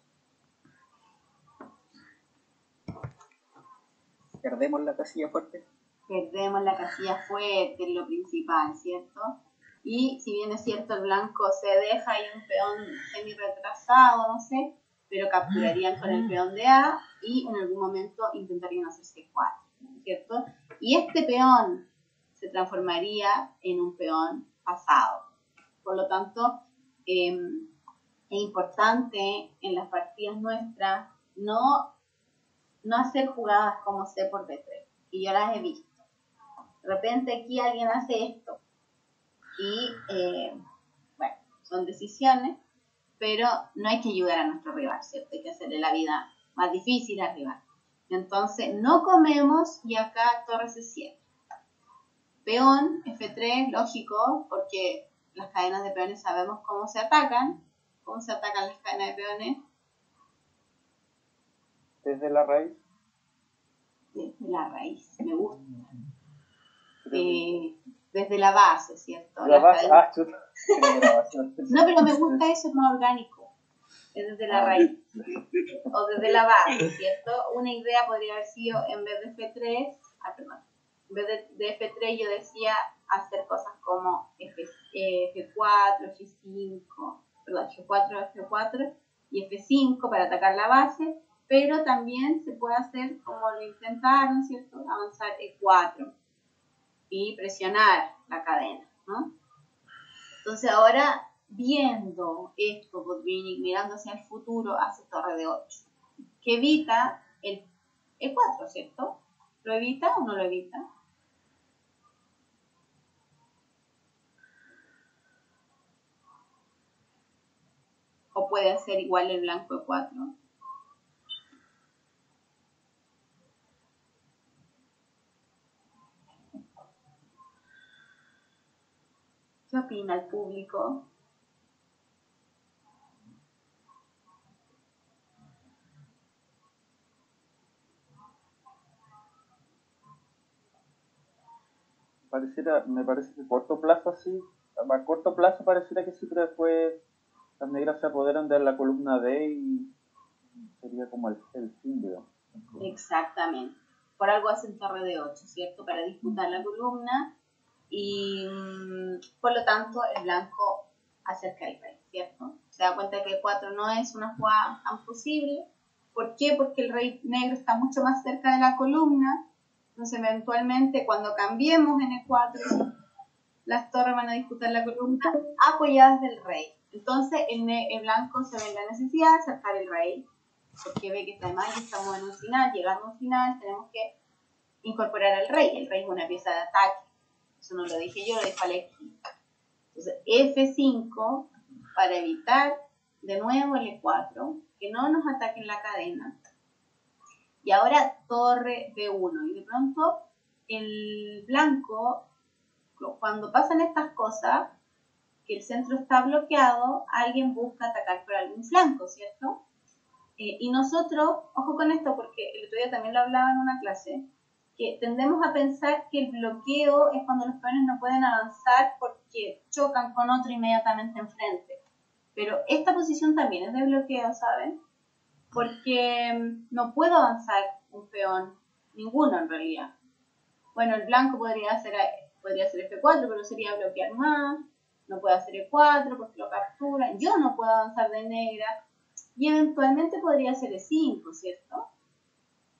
Perdemos la casilla fuerte. Perdemos la casilla fuerte, es lo principal, ¿cierto? Y si bien es cierto, el blanco se deja ahí un peón semi-retrasado, no sé, pero capturarían con el peón de A y en algún momento intentarían hacer C4, ¿cierto? Y este peón se transformaría en un peón pasado. Por lo tanto, es importante en las partidas nuestras no hacer jugadas como C por B3, y yo las he visto. De repente aquí alguien hace esto y, bueno, son decisiones, pero no hay que ayudar a nuestro rival, ¿cierto? Hay que hacerle la vida más difícil al rival. Entonces, no comemos y acá torre C7. Peón, F3, lógico, porque las cadenas de peones sabemos cómo se atacan. ¿Cómo se atacan las cadenas de peones? Desde la raíz. Desde la raíz, me gusta. Desde la base, ¿cierto? La base, chuta. No, pero me gusta eso, es más orgánico. Es desde la raíz. O desde la base, ¿cierto? Una idea podría haber sido, en vez de F3, en vez de F3 yo decía hacer cosas como F4, G5, perdón, G4, F4 y F5 para atacar la base, pero también se puede hacer como lo intentaron, ¿cierto? Avanzar E4 y presionar la cadena, ¿no? Entonces ahora, viendo esto, Botvinnik mirando hacia el futuro, hace torre de 8, que evita el E4, ¿cierto? ¿Lo evita o no lo evita? ¿O puede hacer igual el blanco E4? ¿Qué opina el público? Me parece que a corto plazo sí, a corto plazo pareciera que sí, pero después las negras se apoderan de la columna D y sería como el fin, digamos. Exactamente. Por algo hacen torre de 8, ¿cierto? Para disputar la columna y por lo tanto el blanco acerca el rey, ¿cierto? Se da cuenta que el 4 no es una jugada tan posible. ¿Por qué? Porque el rey negro está mucho más cerca de la columna. Entonces eventualmente cuando cambiemos en el 4 las torres van a disputar la columna apoyadas del rey. Entonces el blanco se ve en la necesidad de acercar el rey, porque ve que además que estamos en un final, llegando a un final, tenemos que incorporar al rey. El rey es una pieza de ataque. Eso no lo dije yo, lo dijo Alexis. Entonces F5 para evitar de nuevo el E4, que no nos ataquen la cadena. Y ahora torre B1. Y de pronto el blanco, cuando pasan estas cosas, que el centro está bloqueado, alguien busca atacar por algún flanco, ¿cierto? Y nosotros, ojo con esto, porque el otro día también lo hablaba en una clase, que tendemos a pensar que el bloqueo es cuando los peones no pueden avanzar porque chocan con otro inmediatamente enfrente. Pero esta posición también es de bloqueo, ¿saben? Porque no puedo avanzar un peón, ninguno en realidad. Bueno, el blanco podría hacer F4, pero sería bloquear más. No puede hacer E4 porque lo captura. Yo no puedo avanzar de negra. Y eventualmente podría hacer E5, ¿cierto?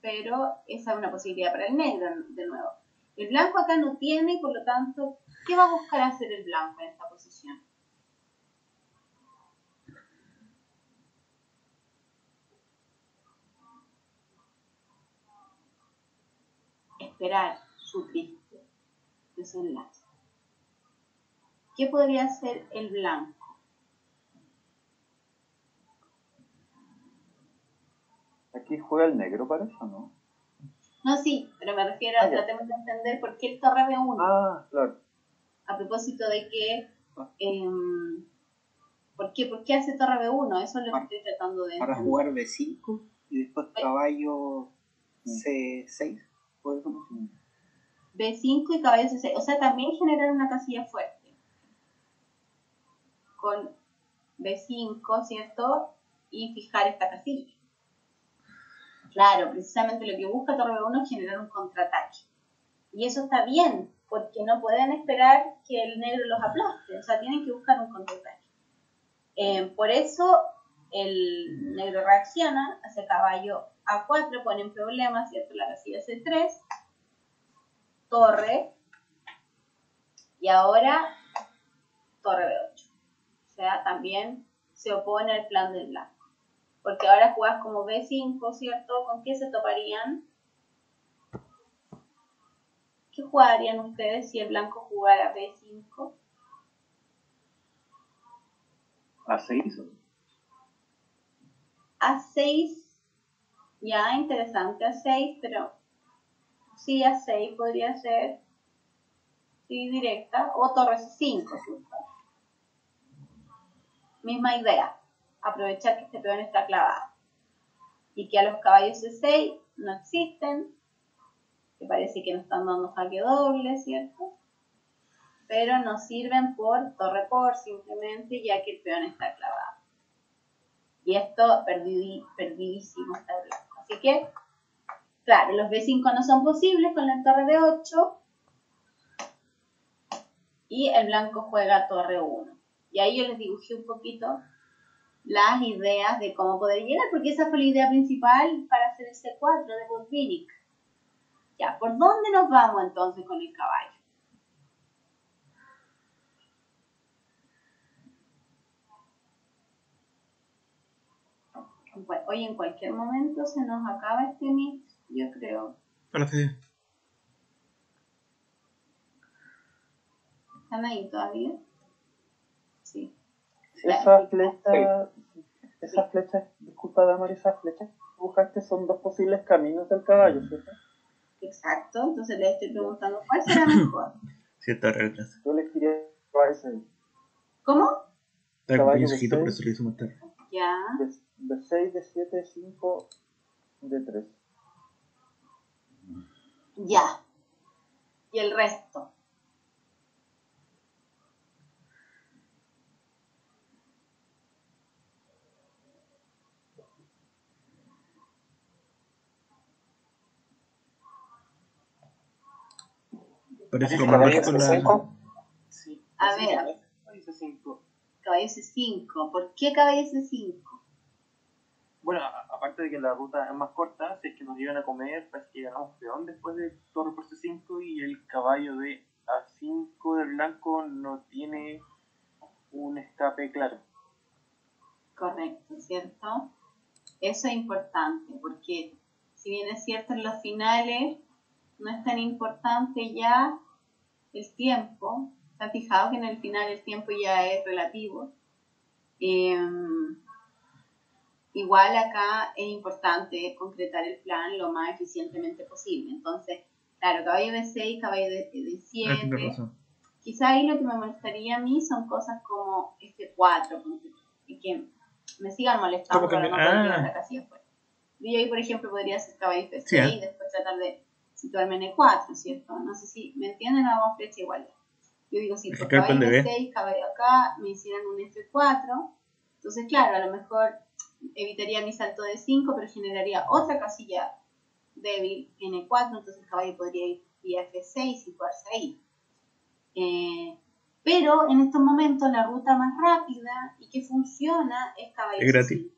Pero esa es una posibilidad para el negro, de nuevo. El blanco acá no tiene, y por lo tanto, ¿qué va a buscar hacer el blanco en esta posición? Esperar su triste desenlace. ¿Qué podría hacer el blanco? Aquí juega el negro, parece, ¿no? No, sí, pero me refiero a tratemos de entender por qué el torre B1. Ah, claro. A propósito de que, ¿por qué hace torre B1? Eso es lo que estoy tratando de entender. Para jugar B5 y después caballo C6. ¿Puede ser? B5 y caballo C6. O sea, también generar una casilla fuerte. Con B5, ¿cierto? Y fijar esta casilla. Claro, precisamente lo que busca torre B1 es generar un contraataque. Y eso está bien, porque no pueden esperar que el negro los aplaste. O sea, tienen que buscar un contraataque. Por eso el negro reacciona, hace caballo A4, pone en problemas, ¿cierto? La casilla C3, torre, y ahora torre B8. O sea, también se opone al plan del blanco. Porque ahora jugás como B5, ¿cierto? ¿Con qué se toparían? ¿Qué jugarían ustedes si el blanco jugara B5? A6. A6, ya interesante, A6, pero sí, A6 podría ser, sí, directa, o torre C5, ¿cierto? Misma idea, aprovechar que este peón está clavado y que a los caballos C6 no existen, que parece que no están dando jaque doble, ¿cierto? Pero nos sirven por torre por simplemente, ya que el peón está clavado. Y esto perdidísimo está blanco. Así que, claro, los B5 no son posibles con la torre B8 y el blanco juega torre 1. Y ahí yo les dibujé un poquito las ideas de cómo poder llegar, porque esa fue la idea principal para hacer el C4 de Botvinnik. Ya, ¿por dónde nos vamos entonces con el caballo? Hoy en cualquier momento se nos acaba este mix, yo creo. Parece. ¿Están ahí todavía? Sí. Esa flecha, disculpa Damar, esas flechas que buscaste son dos posibles caminos del caballo, ¿cierto? Exacto, entonces le estoy preguntando cuál será mejor. Sí, está raro clase. Yo le quería caballo 6. ¿Cómo? Está Caballo muy viejito, B6. por eso lo hizo más tarde. Ya. D6, D7, D5, D3. Ya. Y el resto. Parece ¿El como caballo más con la. C5? Sí. A Sí, ver. caballo C5. Caballo C5. ¿Por qué caballo C5? Bueno, aparte de que la ruta es más corta, si es que nos llegan a comer, parece que ganamos peón después de torre por C5 y el caballo de A5 del blanco no tiene un escape claro. Correcto, ¿cierto? Eso es importante, porque si bien es cierto en los finales no es tan importante ya el tiempo, ¿se han fijado que en el final el tiempo ya es relativo? Igual acá es importante concretar el plan lo más eficientemente posible. Entonces, claro, caballo de 6, caballo de Tienes 7. razón. Quizá ahí lo que me molestaría a mí son cosas como F4, y que me sigan molestando ¿Cómo para no cambiar? poder llevar la casilla afuera. Yo ahí, por ejemplo, podría hacer caballo F6 Sí, y después tratar de situarme en E4, ¿cierto? No sé si me entienden o hago flecha igual. Yo digo, si por Acá el plan caballo de B. D6, caballo acá, me hicieran un F4, entonces claro, a lo mejor evitaría mi salto de 5, pero generaría otra casilla débil en E4, entonces el caballo podría ir vía F6 y situarse ahí. Pero en estos momentos la ruta más rápida y que funciona es caballo Es gratis. C5,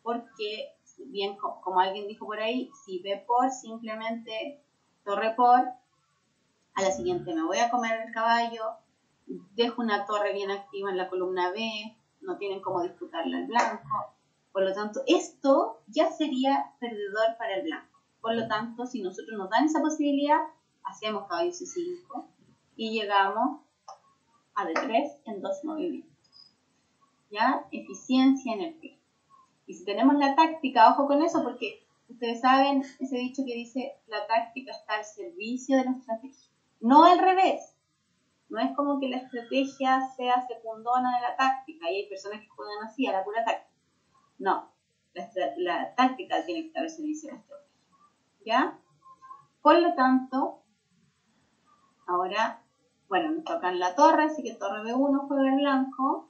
porque bien como alguien dijo por ahí, si B por simplemente torre por, a la siguiente me voy a comer el caballo, dejo una torre bien activa en la columna B, no tienen cómo disputarle al blanco, por lo tanto esto ya sería perdedor para el blanco. Por lo tanto, si nosotros nos dan esa posibilidad, hacemos caballo C5 y llegamos a D3 en 2 movimientos. ¿Ya? Eficiencia en el pie. Y si tenemos la táctica, ojo con eso, porque ustedes saben ese dicho que dice la táctica está al servicio de la estrategia. No al revés. No es como que la estrategia sea secundona de la táctica y hay personas que juegan así a la pura táctica. No, la táctica tiene que estar al servicio de la estrategia. ¿Ya? Por lo tanto, ahora, bueno, nos tocan la torre, así que torre B1 juega el blanco.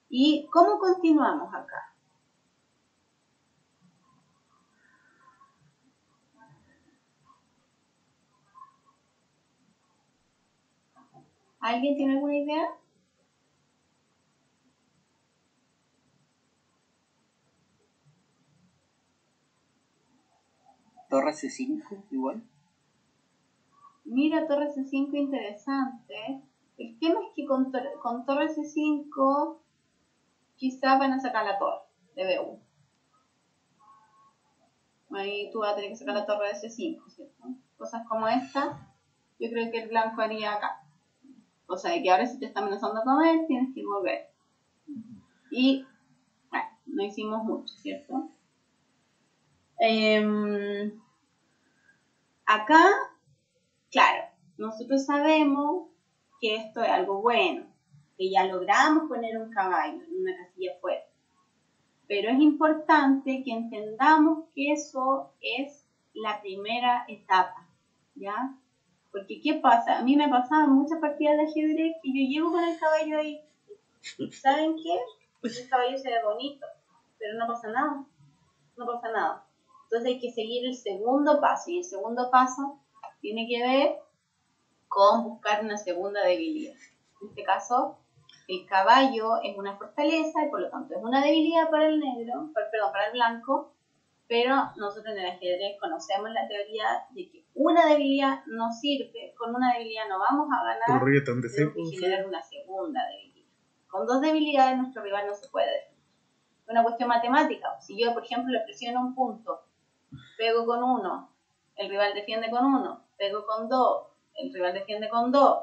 ¿Y cómo continuamos acá? ¿Alguien tiene alguna idea? Torre C5, igual. Mira, torre C5 interesante. El tema es que con torre C5 quizás van a sacar la torre de B1. Ahí tú vas a tener que sacar la torre de C5, ¿cierto? Cosas como esta, yo creo que el blanco haría acá. O sea, que ahora si te está amenazando a comer, tienes que volver. Y, bueno, no hicimos mucho, ¿cierto? Acá, claro, nosotros sabemos que esto es algo bueno, que ya logramos poner un caballo en una casilla fuera. Pero es importante que entendamos que eso es la primera etapa, ¿ya? Porque, ¿qué pasa? A mí me pasaban muchas partidas de ajedrez que yo llego con el caballo ahí. ¿Saben qué? Pues el caballo se ve bonito, pero no pasa nada. No pasa nada. Entonces hay que seguir el segundo paso. Y el segundo paso tiene que ver con buscar una segunda debilidad. En este caso, el caballo es una fortaleza y por lo tanto es una debilidad para el negro, perdón, para el blanco, pero nosotros en el ajedrez conocemos la teoría de que una debilidad no sirve, con una debilidad no vamos a ganar, tenemos que generar una segunda debilidad. Con 2 debilidades nuestro rival no se puede defender. Es una cuestión matemática. Si yo, por ejemplo, le presiono un punto, pego con 1, el rival defiende con 1, pego con 2, el rival defiende con 2,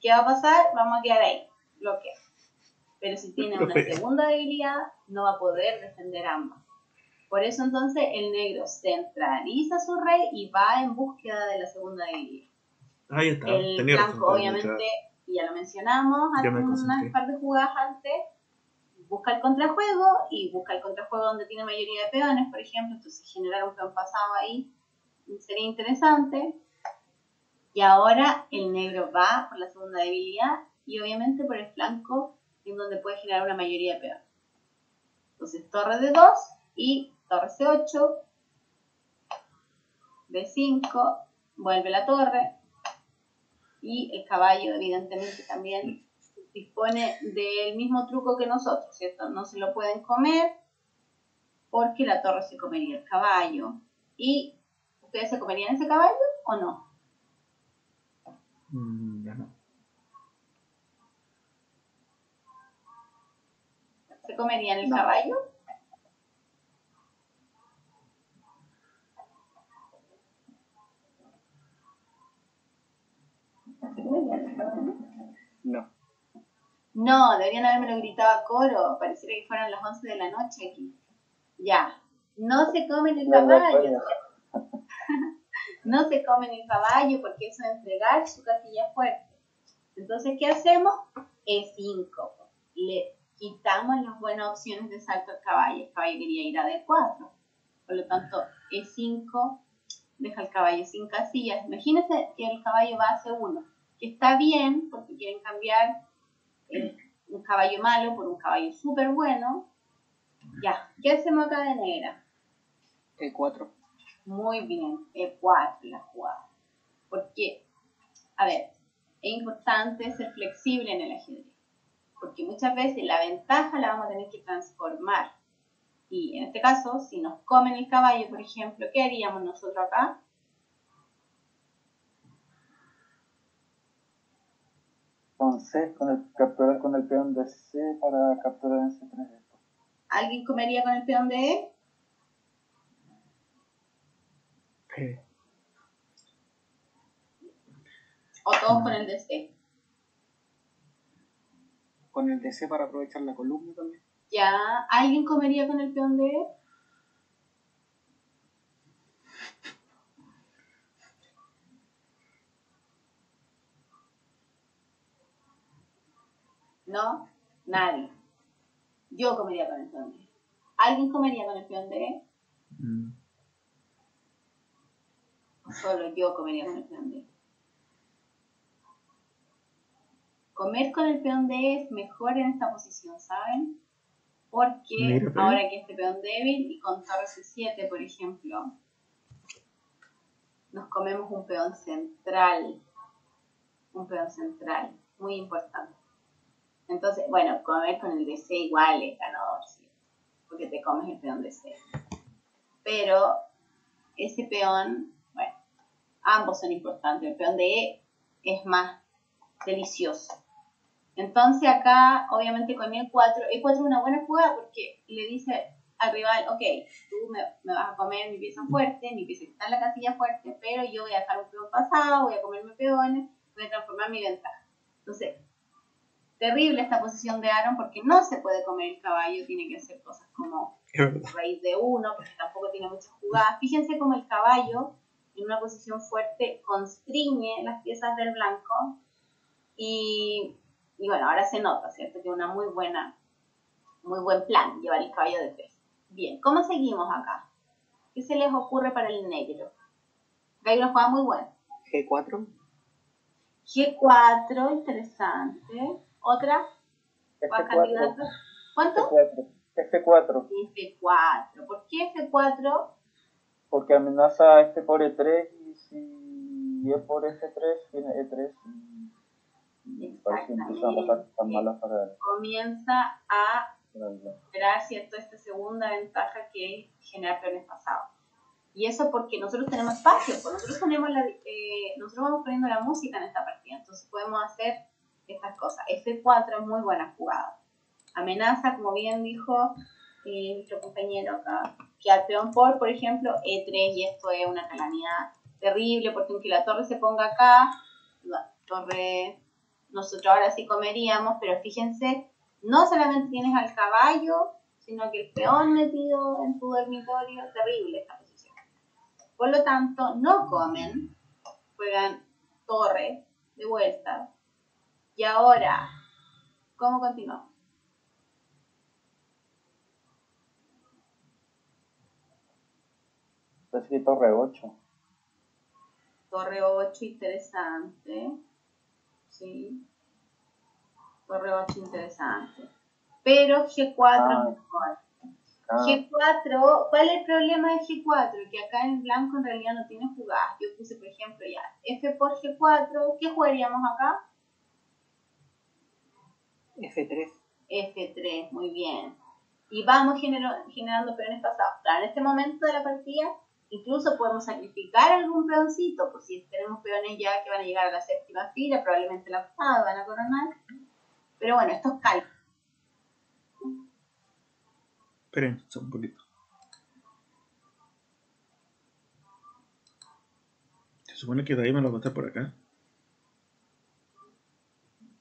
¿qué va a pasar? Vamos a quedar ahí, bloqueados. Pero si tiene una segunda debilidad, no va a poder defender ambas. Por eso entonces el negro centraliza su rey y va en búsqueda de la segunda debilidad. Ahí está. El blanco, obviamente, ya lo mencionamos hace unas par de jugadas antes, busca el contrajuego y busca el contrajuego donde tiene mayoría de peones, por ejemplo, entonces generar un peón pasado ahí sería interesante. Y ahora el negro va por la segunda debilidad y obviamente por el flanco en donde puede generar una mayoría de peones. Entonces torre de 2 y torre C8, B5, vuelve la torre y el caballo evidentemente también dispone del mismo truco que nosotros, ¿cierto? No se lo pueden comer porque la torre se comería el caballo. ¿Y ustedes se comerían ese caballo o no? No. ¿Se comerían el No. caballo? ¿Se comerían el caballo? No. No, deberían haberme lo gritado a coro. Pareciera que fueran las 11 de la noche aquí. Ya. No se comen el caballo. No se comen el caballo porque eso es entregar su casilla fuerte. Entonces, ¿qué hacemos? E5. Le quitamos las buenas opciones de salto al caballo. El caballo quería ir a D4. Por lo tanto, E5 deja el caballo sin casillas. Imagínense que el caballo va a C1, que está bien porque quieren cambiar un caballo malo por un caballo súper bueno. Ya, ¿qué hacemos acá de negra? E4. Muy bien, E4 la jugada. Porque, a ver, es importante ser flexible en el ajedrez. Porque muchas veces la ventaja la vamos a tener que transformar. Y en este caso, si nos comen el caballo, por ejemplo, ¿qué haríamos nosotros acá? Con C, capturar con el peón de C para capturar en C3 esto. ¿Alguien comería con el peón de E? ¿O todos con el de C? Con el DC para aprovechar la columna también. ¿Ya? ¿Alguien comería con el peón de E? ¿No? Nadie. Yo comería con el peón de E. ¿Alguien comería con el peón de E? ¿O solo yo comería con el peón de E? Comer con el peón de E es mejor en esta posición, ¿saben? Porque Mira, pero- ahora que este peón débil y con torre C7, por ejemplo, nos comemos un peón central. Un peón central, muy importante. Entonces, bueno, comer con el DC igual es ganador, ¿sí? Porque te comes el peón DC. Pero ese peón, bueno, ambos son importantes. El peón de E es más delicioso. Entonces acá, obviamente con E4 es una buena jugada porque le dice al rival, ok, tú me vas a comer mi pieza fuerte, mi pieza que está en la casilla fuerte, pero yo voy a dejar un peón pasado, voy a comerme peones, voy a transformar mi ventaja. Entonces, terrible esta posición de Aaron porque no se puede comer el caballo, tiene que hacer cosas como raíz de 1, porque tampoco tiene muchas jugadas. Fíjense cómo el caballo en una posición fuerte constriñe las piezas del blanco y bueno, ahora se nota, ¿cierto? Que es una muy buen plan llevar el caballo de 3. Bien, ¿cómo seguimos acá? ¿Qué se les ocurre para el negro? Acá hay una jugada muy buena. G4. G4, interesante. ¿Otra? ¿Cuál candidato? ¿Cuánto? F4. F4. ¿Por qué F4? Porque amenaza F por E3 y si es por F3 viene E3 y parece que empiezan a pasar tan malas para comienza a el generar, ¿cierto?, esta segunda ventaja que es generar peones pasados. Y eso porque nosotros tenemos espacio, pues nosotros vamos poniendo la música en esta partida, entonces podemos hacer estas cosas. F4 es muy buena jugada. Amenaza, como bien dijo nuestro compañero acá, que al peón por ejemplo, E3, y esto es una calamidad terrible, porque aunque la torre se ponga acá, la torre, nosotros ahora sí comeríamos, pero fíjense, no solamente tienes al caballo, sino que el peón metido en tu dormitorio, terrible esta posición. Por lo tanto, no comen, juegan torre de vuelta. Y ahora, ¿cómo continuamos? Así que torre 8. Torre 8, interesante. Sí. Torre 8, interesante. Pero G4 es mejor. G4, ¿cuál es el problema de G4? Que acá en blanco en realidad no tiene jugadas. Yo puse, por ejemplo, ya F por G4. ¿Qué jugaríamos acá? F3. F3, muy bien. Y vamos generando peones pasados. Claro, en este momento de la partida, incluso podemos sacrificar algún peoncito, pues si tenemos peones ya que van a llegar a la séptima fila, probablemente la octava van a coronar. Pero bueno, esto es cálculo. Esperen un poquito. Se supone que de ahí me lo va a pasar por acá.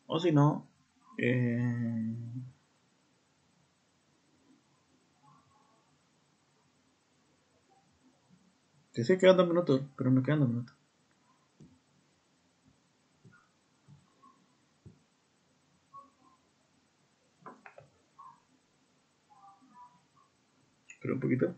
O si no, te sigue quedando minutos, pero me quedan 2 minutos. Espera un poquito.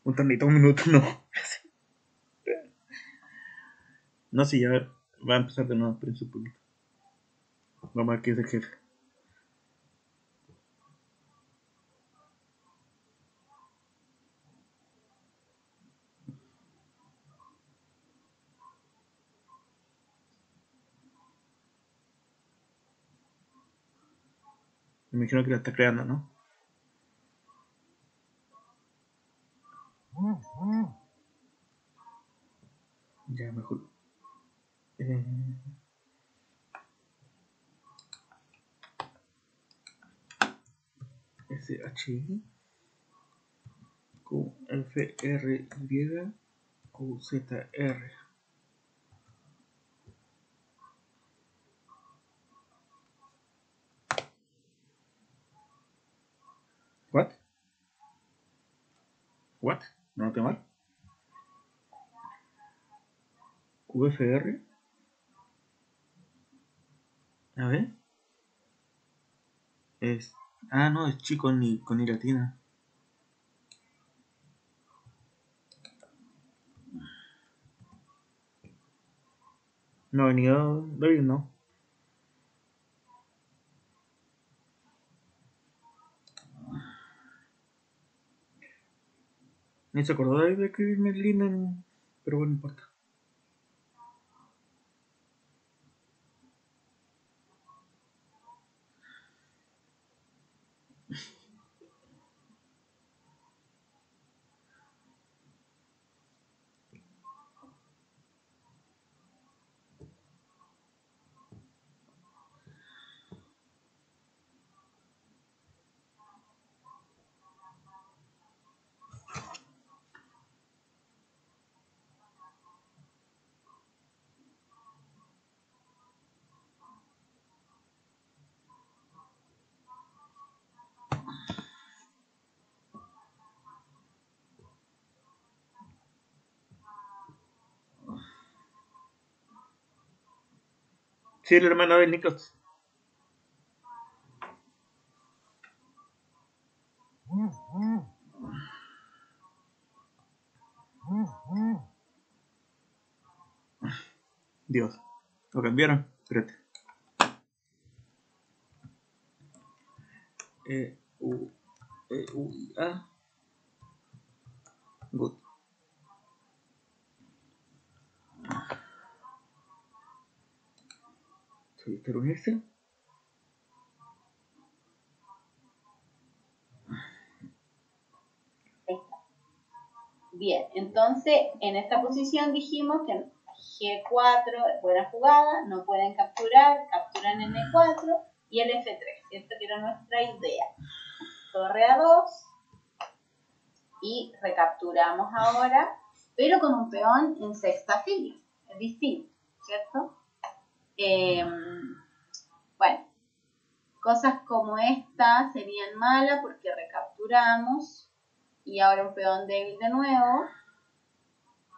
Un tantito, un minuto, no. No, si ya va a empezar de nuevo, esperen un poquito. Vamos a ver qué es el jefe. Me imagino que la está creando, ¿no? Ya, mejor. SHI QFRY QZR. What? What? ¿No noté mal? QFR. A ver. Es. Ah, no, es chico ni con I latina. No ha venido David, no. Ni se acordó David de escribirme el link en... Pero bueno, no importa. Sí, el hermano de Nikos. Dios. Lo cambiaron. Espérate. U-I-A. Good. ¿Solicitar unirse? Bien, entonces en esta posición dijimos que G4 es buena jugada, no pueden capturar, capturan en E4 y el F3, ¿cierto? Que era nuestra idea. Torre A2 y recapturamos ahora, pero con un peón en sexta fila, es distinto, ¿cierto? Bueno, cosas como esta serían malas porque recapturamos y ahora un peón débil de nuevo.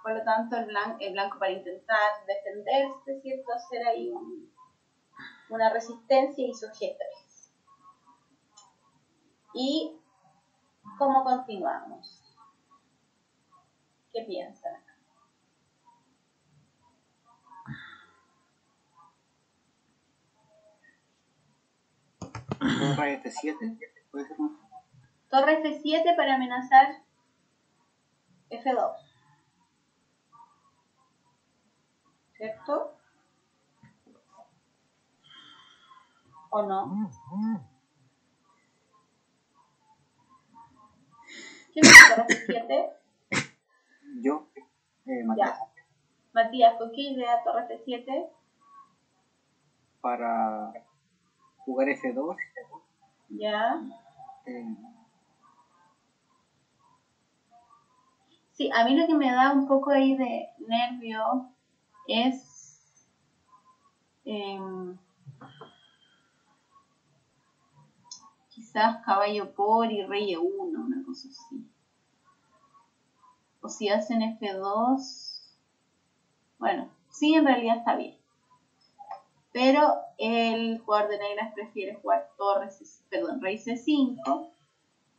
Por lo tanto, el blanco para intentar defenderse, ¿cierto? Hacer ahí una resistencia hizo G3. ¿Y cómo continuamos? ¿Qué piensan acá? Torre F7, puede ser una. Torre F7 para amenazar F2. ¿Cierto? ¿O no? ¿Quién es Torre F7? Yo, Matías, Ya. Matías, ¿con qué idea torre F7? para jugar F2, Ya. eh, Sí, a mí lo que me da un poco ahí de nervio es quizás caballo por y rey E1, una cosa así. O si hacen F2, bueno, sí, en realidad está bien. Pero el jugador de negras prefiere jugar rey C5,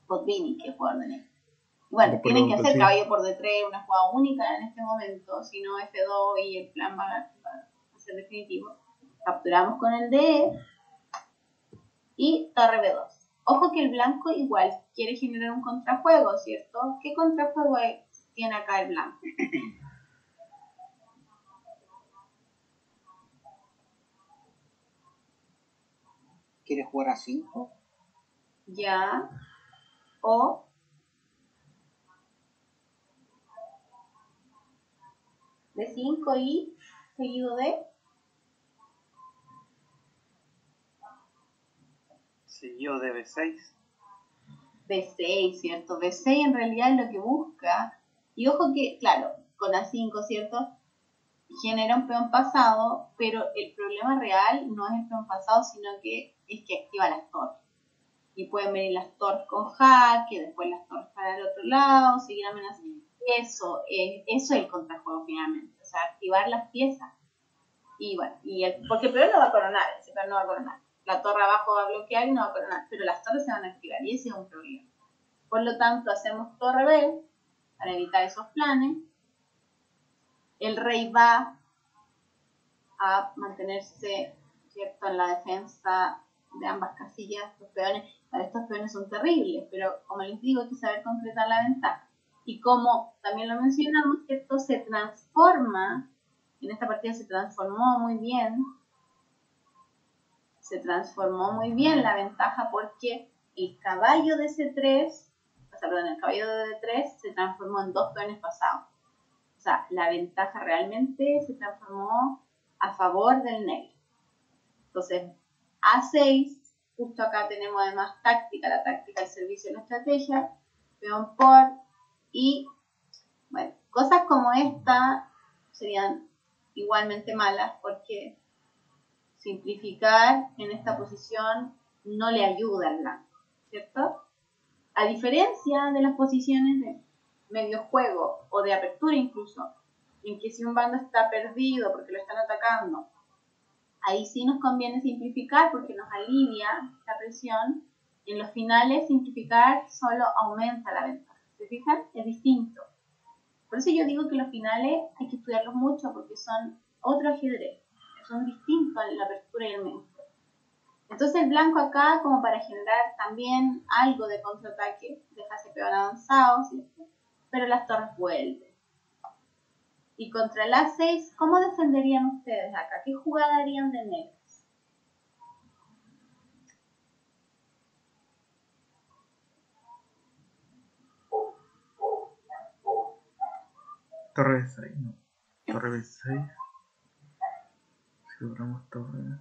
Botvinnik, que es jugador de negras. Bueno, Después tienen lo que hacer consigue. caballo por D3, una jugada única en este momento, si no F2 y el plan va a ser definitivo. Capturamos con el D y torre B2. Ojo que el blanco igual quiere generar un contrajuego, ¿cierto? ¿Qué contrajuego tiene acá el blanco? quiere jugar a 5. Ya. O D5 y seguido de Seguido de B6. B6, ¿cierto? B6 en realidad es lo que busca. Y ojo que, claro, con A5, ¿cierto? Genera un peón pasado, pero el problema real no es el peón pasado, sino que es que activa las torres. Y pueden venir las torres con jaque, después las torres para el otro lado, seguir amenazando. Eso es el contrajuego finalmente. O sea, activar las piezas. Y bueno, porque el peón no va a coronar, ese peón no va a coronar. La torre abajo va a bloquear y no va a coronar, pero las torres se van a activar y ese es un problema. Por lo tanto, hacemos torre B para evitar esos planes. El rey va a mantenerse, ¿cierto?, en la defensa de ambas casillas. Los peones, para estos peones son terribles, pero como les digo, hay que saber concretar la ventaja. Y como también lo mencionamos, ¿cierto?, se transforma, en esta partida se transformó muy bien la ventaja porque el caballo de C3, el caballo de D3 se transformó en 2 peones pasados. O sea, la ventaja realmente se transformó a favor del negro. Entonces, A6, justo acá tenemos además táctica, la táctica al servicio de la estrategia, peón por, y bueno, cosas como esta serían igualmente malas porque simplificar en esta posición no le ayuda al blanco, ¿cierto? A diferencia de las posiciones de medio juego o de apertura incluso, en que si un bando está perdido porque lo están atacando, ahí sí nos conviene simplificar porque nos alivia la presión. En los finales simplificar solo aumenta la ventaja. ¿Se fijan? Es distinto. Por eso yo digo que los finales hay que estudiarlos mucho porque son otro ajedrez. Son distintos en la apertura y el medio. Entonces el blanco acá, como para generar también algo de contraataque, deja ese peón avanzado, ¿cierto? Pero las torres vuelven. Y contra el A6, ¿cómo defenderían ustedes acá? ¿Qué jugada harían de negras? Torre B6, no. Torre B6. Si logramos torre.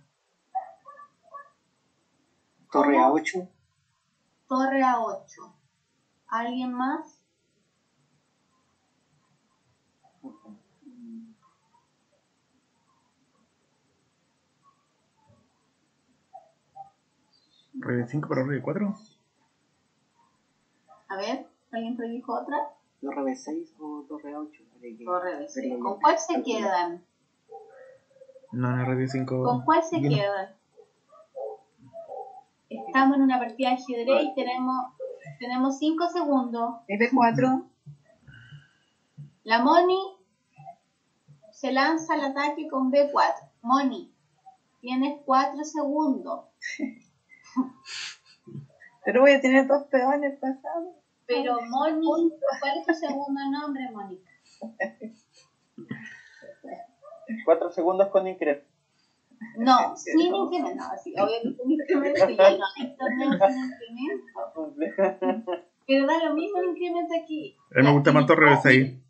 Torre A8. Torre A8. ¿Alguien más? Rey B5 para rey B4. A ver, ¿alguien predijo otra? Torre B6 o Torre A8. Torre B6. ¿Con cuál se quedan? No, no, rey B5. ¿Con cuál se Bien. quedan? Estamos en una partida de ajedrez y tenemos 5 segundos. F4. La Moni se lanza al ataque con B4. Moni, tienes 4 segundos. Pero voy a tener 2 peones pasados. Pero Moni, ¿cuál es tu segundo nombre, Mónica? 4 segundos con incremento. No, sin incremento. No, sí, obvio que sin incremento y ya no hay torneo sin incremento. Pero da lo mismo el incremento aquí. A mí me gusta más torre B6.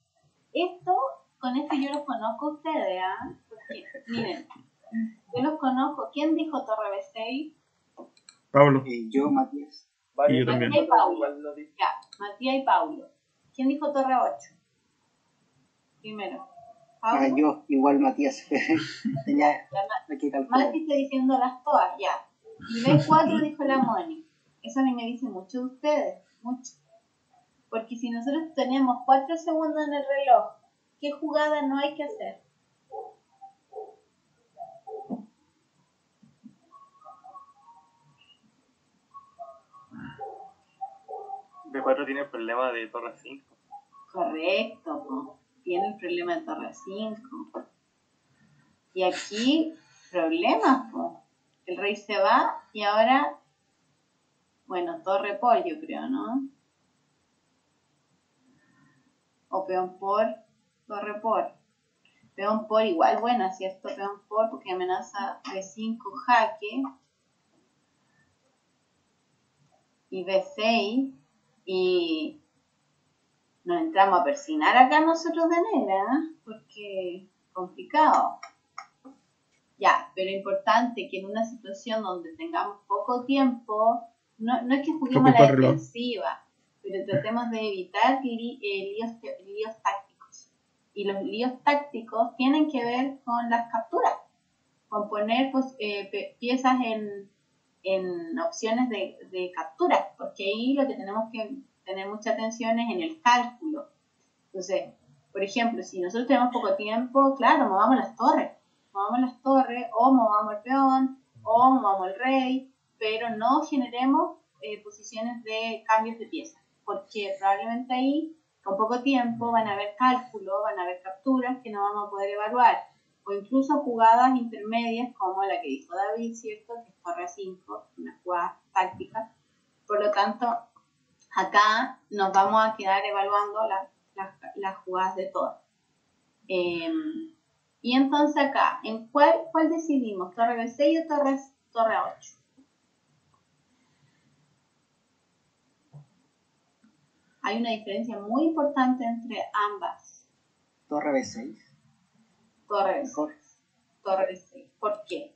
Esto, con esto yo los conozco a ustedes, ¿ah? Porque, miren, yo los conozco. ¿Quién dijo torre B6? Pablo. Yo, Matías. Y yo también. Matías y Paulo. Ya, Matías y Paulo. ¿Quién dijo torre 8? Primero. ¿Paulo? Yo, igual Matías. Tenía que calcular. Mati está diciendo las todas, ya. Y B4 dijo la Moni. Eso a mí me dice mucho de ustedes, mucho. Porque si nosotros tenemos 4 segundos en el reloj, ¿qué jugada no hay que hacer? B4 tiene el problema de torre 5. Correcto, po. Tiene el problema de torre 5. Y aquí, problemas, po. El rey se va y ahora, bueno, torre por, yo creo, ¿no? O peón por, torre por. Peón por igual, bueno, ¿cierto? Peón por porque amenaza B5 jaque. Y B6. Y nos entramos a persinar acá nosotros de negra, ¿eh? Porque complicado. Ya, pero importante que en una situación donde tengamos poco tiempo, no es que juguemos a la defensiva, pero tratemos de evitar líos tácticos. Y los líos tácticos tienen que ver con las capturas, con poner piezas en opciones de captura, porque ahí lo que tenemos que tener mucha atención es en el cálculo. Entonces, por ejemplo, si nosotros tenemos poco tiempo, claro, movamos las torres o movamos el peón o movamos el rey, pero no generemos posiciones de cambios de piezas, porque probablemente ahí con poco tiempo van a haber cálculos, van a haber capturas que no vamos a poder evaluar, o incluso jugadas intermedias como la que dijo David, ¿cierto? Que es torre 5, una jugada táctica. Por lo tanto, acá nos vamos a quedar evaluando las jugadas de torre. Y entonces acá, ¿en cuál decidimos? ¿Torre B6 o torre 8? Hay una diferencia muy importante entre ambas. Torre B6. Torre B6. Torre B6. ¿Por qué?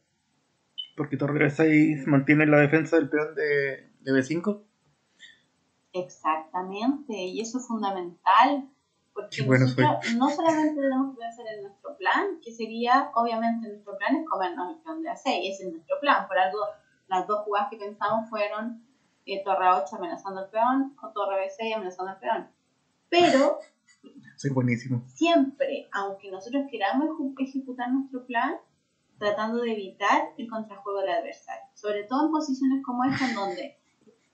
Porque torre B6 mantiene la defensa del peón de B5. Exactamente, y eso es fundamental, porque nosotros no solamente tenemos que pensar en nuestro plan, que sería, obviamente, nuestro plan es comernos el peón de A6, ese es nuestro plan. Por algo, las dos jugadas que pensamos fueron torre 8 amenazando el peón o torre B6 amenazando el peón. Pero, sí, buenísimo. Siempre, aunque nosotros queramos ejecutar nuestro plan, tratando de evitar el contrajuego del adversario, sobre todo en posiciones como esta, en donde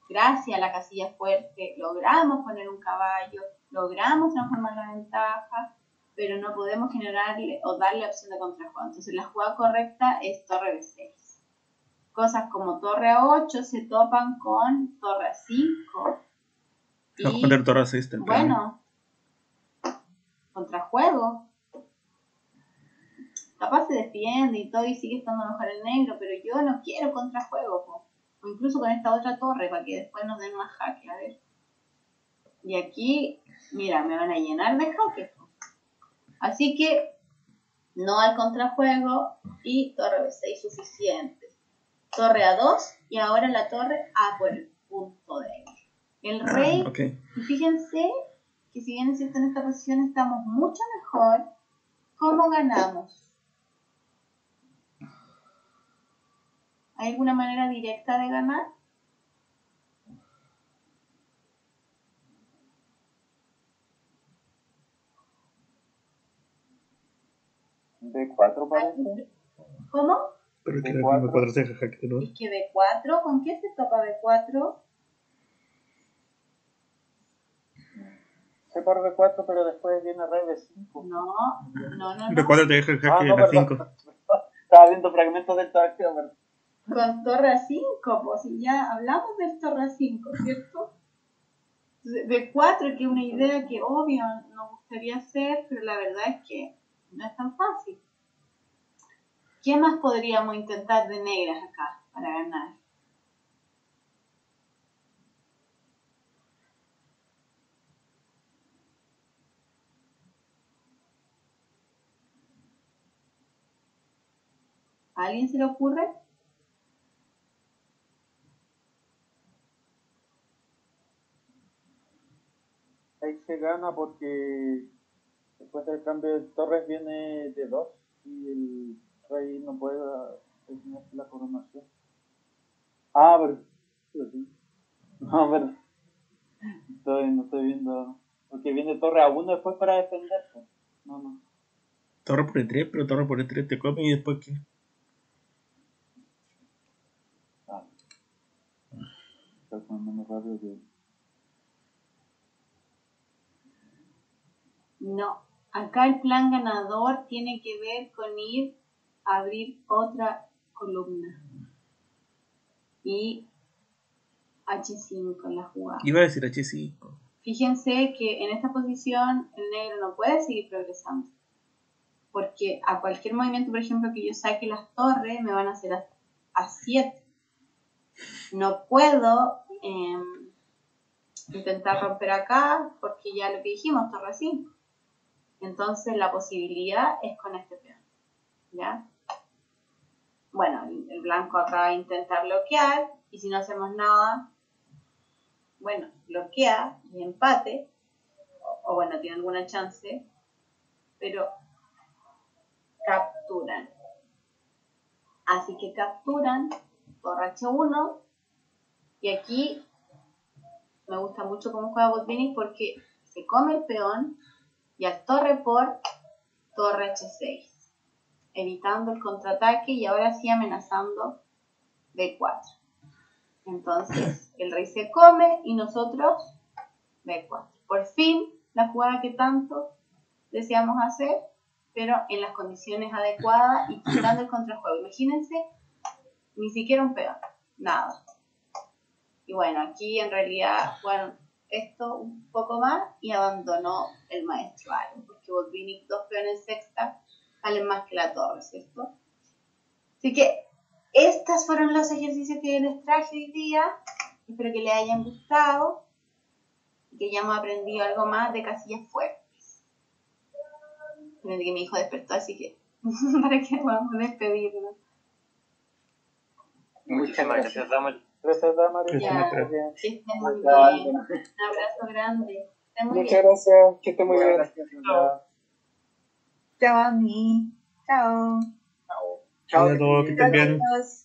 gracias a la casilla fuerte logramos poner un caballo, logramos transformar la ventaja, pero no podemos generarle o darle opción de contrajuego. Entonces la jugada correcta es torre B6. Cosas como torre A8 se topan con torre A5. Vamos a poner torre A6 temprano. Bueno, contrajuego. Capaz se defiende y todo y sigue estando mejor el negro, pero yo no quiero contrajuego, po. O incluso con esta otra torre para que después nos den más jaque, a ver. Y aquí, mira, me van a llenar de jaques. Así que no al contrajuego y torre B6 suficiente. Torre A2 y ahora la torre A por el punto débil. El rey, y fíjense que si bien es cierto en esta posición estamos mucho mejor, ¿cómo ganamos? ¿Hay alguna manera directa de ganar? B4 parece. ¿Cómo? Pero que B4 se jaque, ¿no? Es que B4, ¿con qué se topa B4? C por B4, pero después viene rey B5. No. B4 te deja el jaque de B5. Estaba viendo fragmentos del tablero, ¿verdad? Con torre A5, pues si ya hablamos del torre A5, ¿cierto? B4, que es una idea que obvio nos gustaría hacer, pero la verdad es que no es tan fácil. ¿Qué más podríamos intentar de negras acá para ganar? ¿A alguien se le ocurre? Ahí se gana porque después del cambio de torres viene de 2 y el rey no puede terminar la coronación. Ah, pero sí. No, pero no estoy viendo. Porque viene torre a 1 después para defenderse. No. Torre por E3, pero torre por E3 te comen y después ¿qué? Ah. Está poniendo rápido que... No. Acá el plan ganador tiene que ver con ir a abrir otra columna. Y H5 en la jugada. Iba a decir H5. Fíjense que en esta posición el negro no puede seguir progresando. Porque a cualquier movimiento, por ejemplo, que yo saque las torres, me van a hacer a 7. No puedo intentar romper acá, porque ya lo que dijimos, torre 5. Entonces la posibilidad es con este peón. ¿Ya? Bueno, el blanco acá va a intentar bloquear, y si no hacemos nada, bueno, bloquea y empate, o bueno, tiene alguna chance, pero capturan. Así que capturan, torre H1, y aquí me gusta mucho cómo juega Botvinnik porque se come el peón y al torre por torre H6, evitando el contraataque y ahora sí amenazando B4. Entonces el rey se come y nosotros B4. Por fin la jugada que tanto deseamos hacer, pero en las condiciones adecuadas y quitando el contrajuego. Imagínense, ni siquiera un peón, nada. Y bueno, aquí en realidad jugaron esto un poco más y abandonó el maestro Aaron, porque Botvinnik 2 peones sexta valen más que la torre, ¿cierto? Así que estos fueron los ejercicios que les traje hoy día. Espero que les hayan gustado y que hayamos aprendido algo más de casillas fuertes. Desde que mi hijo despertó, así que para que podamos despedirnos. Muchísimas gracias, Damari. Gracias, Damari. Ya, Muy bien. que estén muy bien. Un abrazo grande. Que estén muy Muchas bien. gracias, que esté muy bien. Gracias. Chao, Ami. Chao. Chao a todos, que estén bien. Adiós.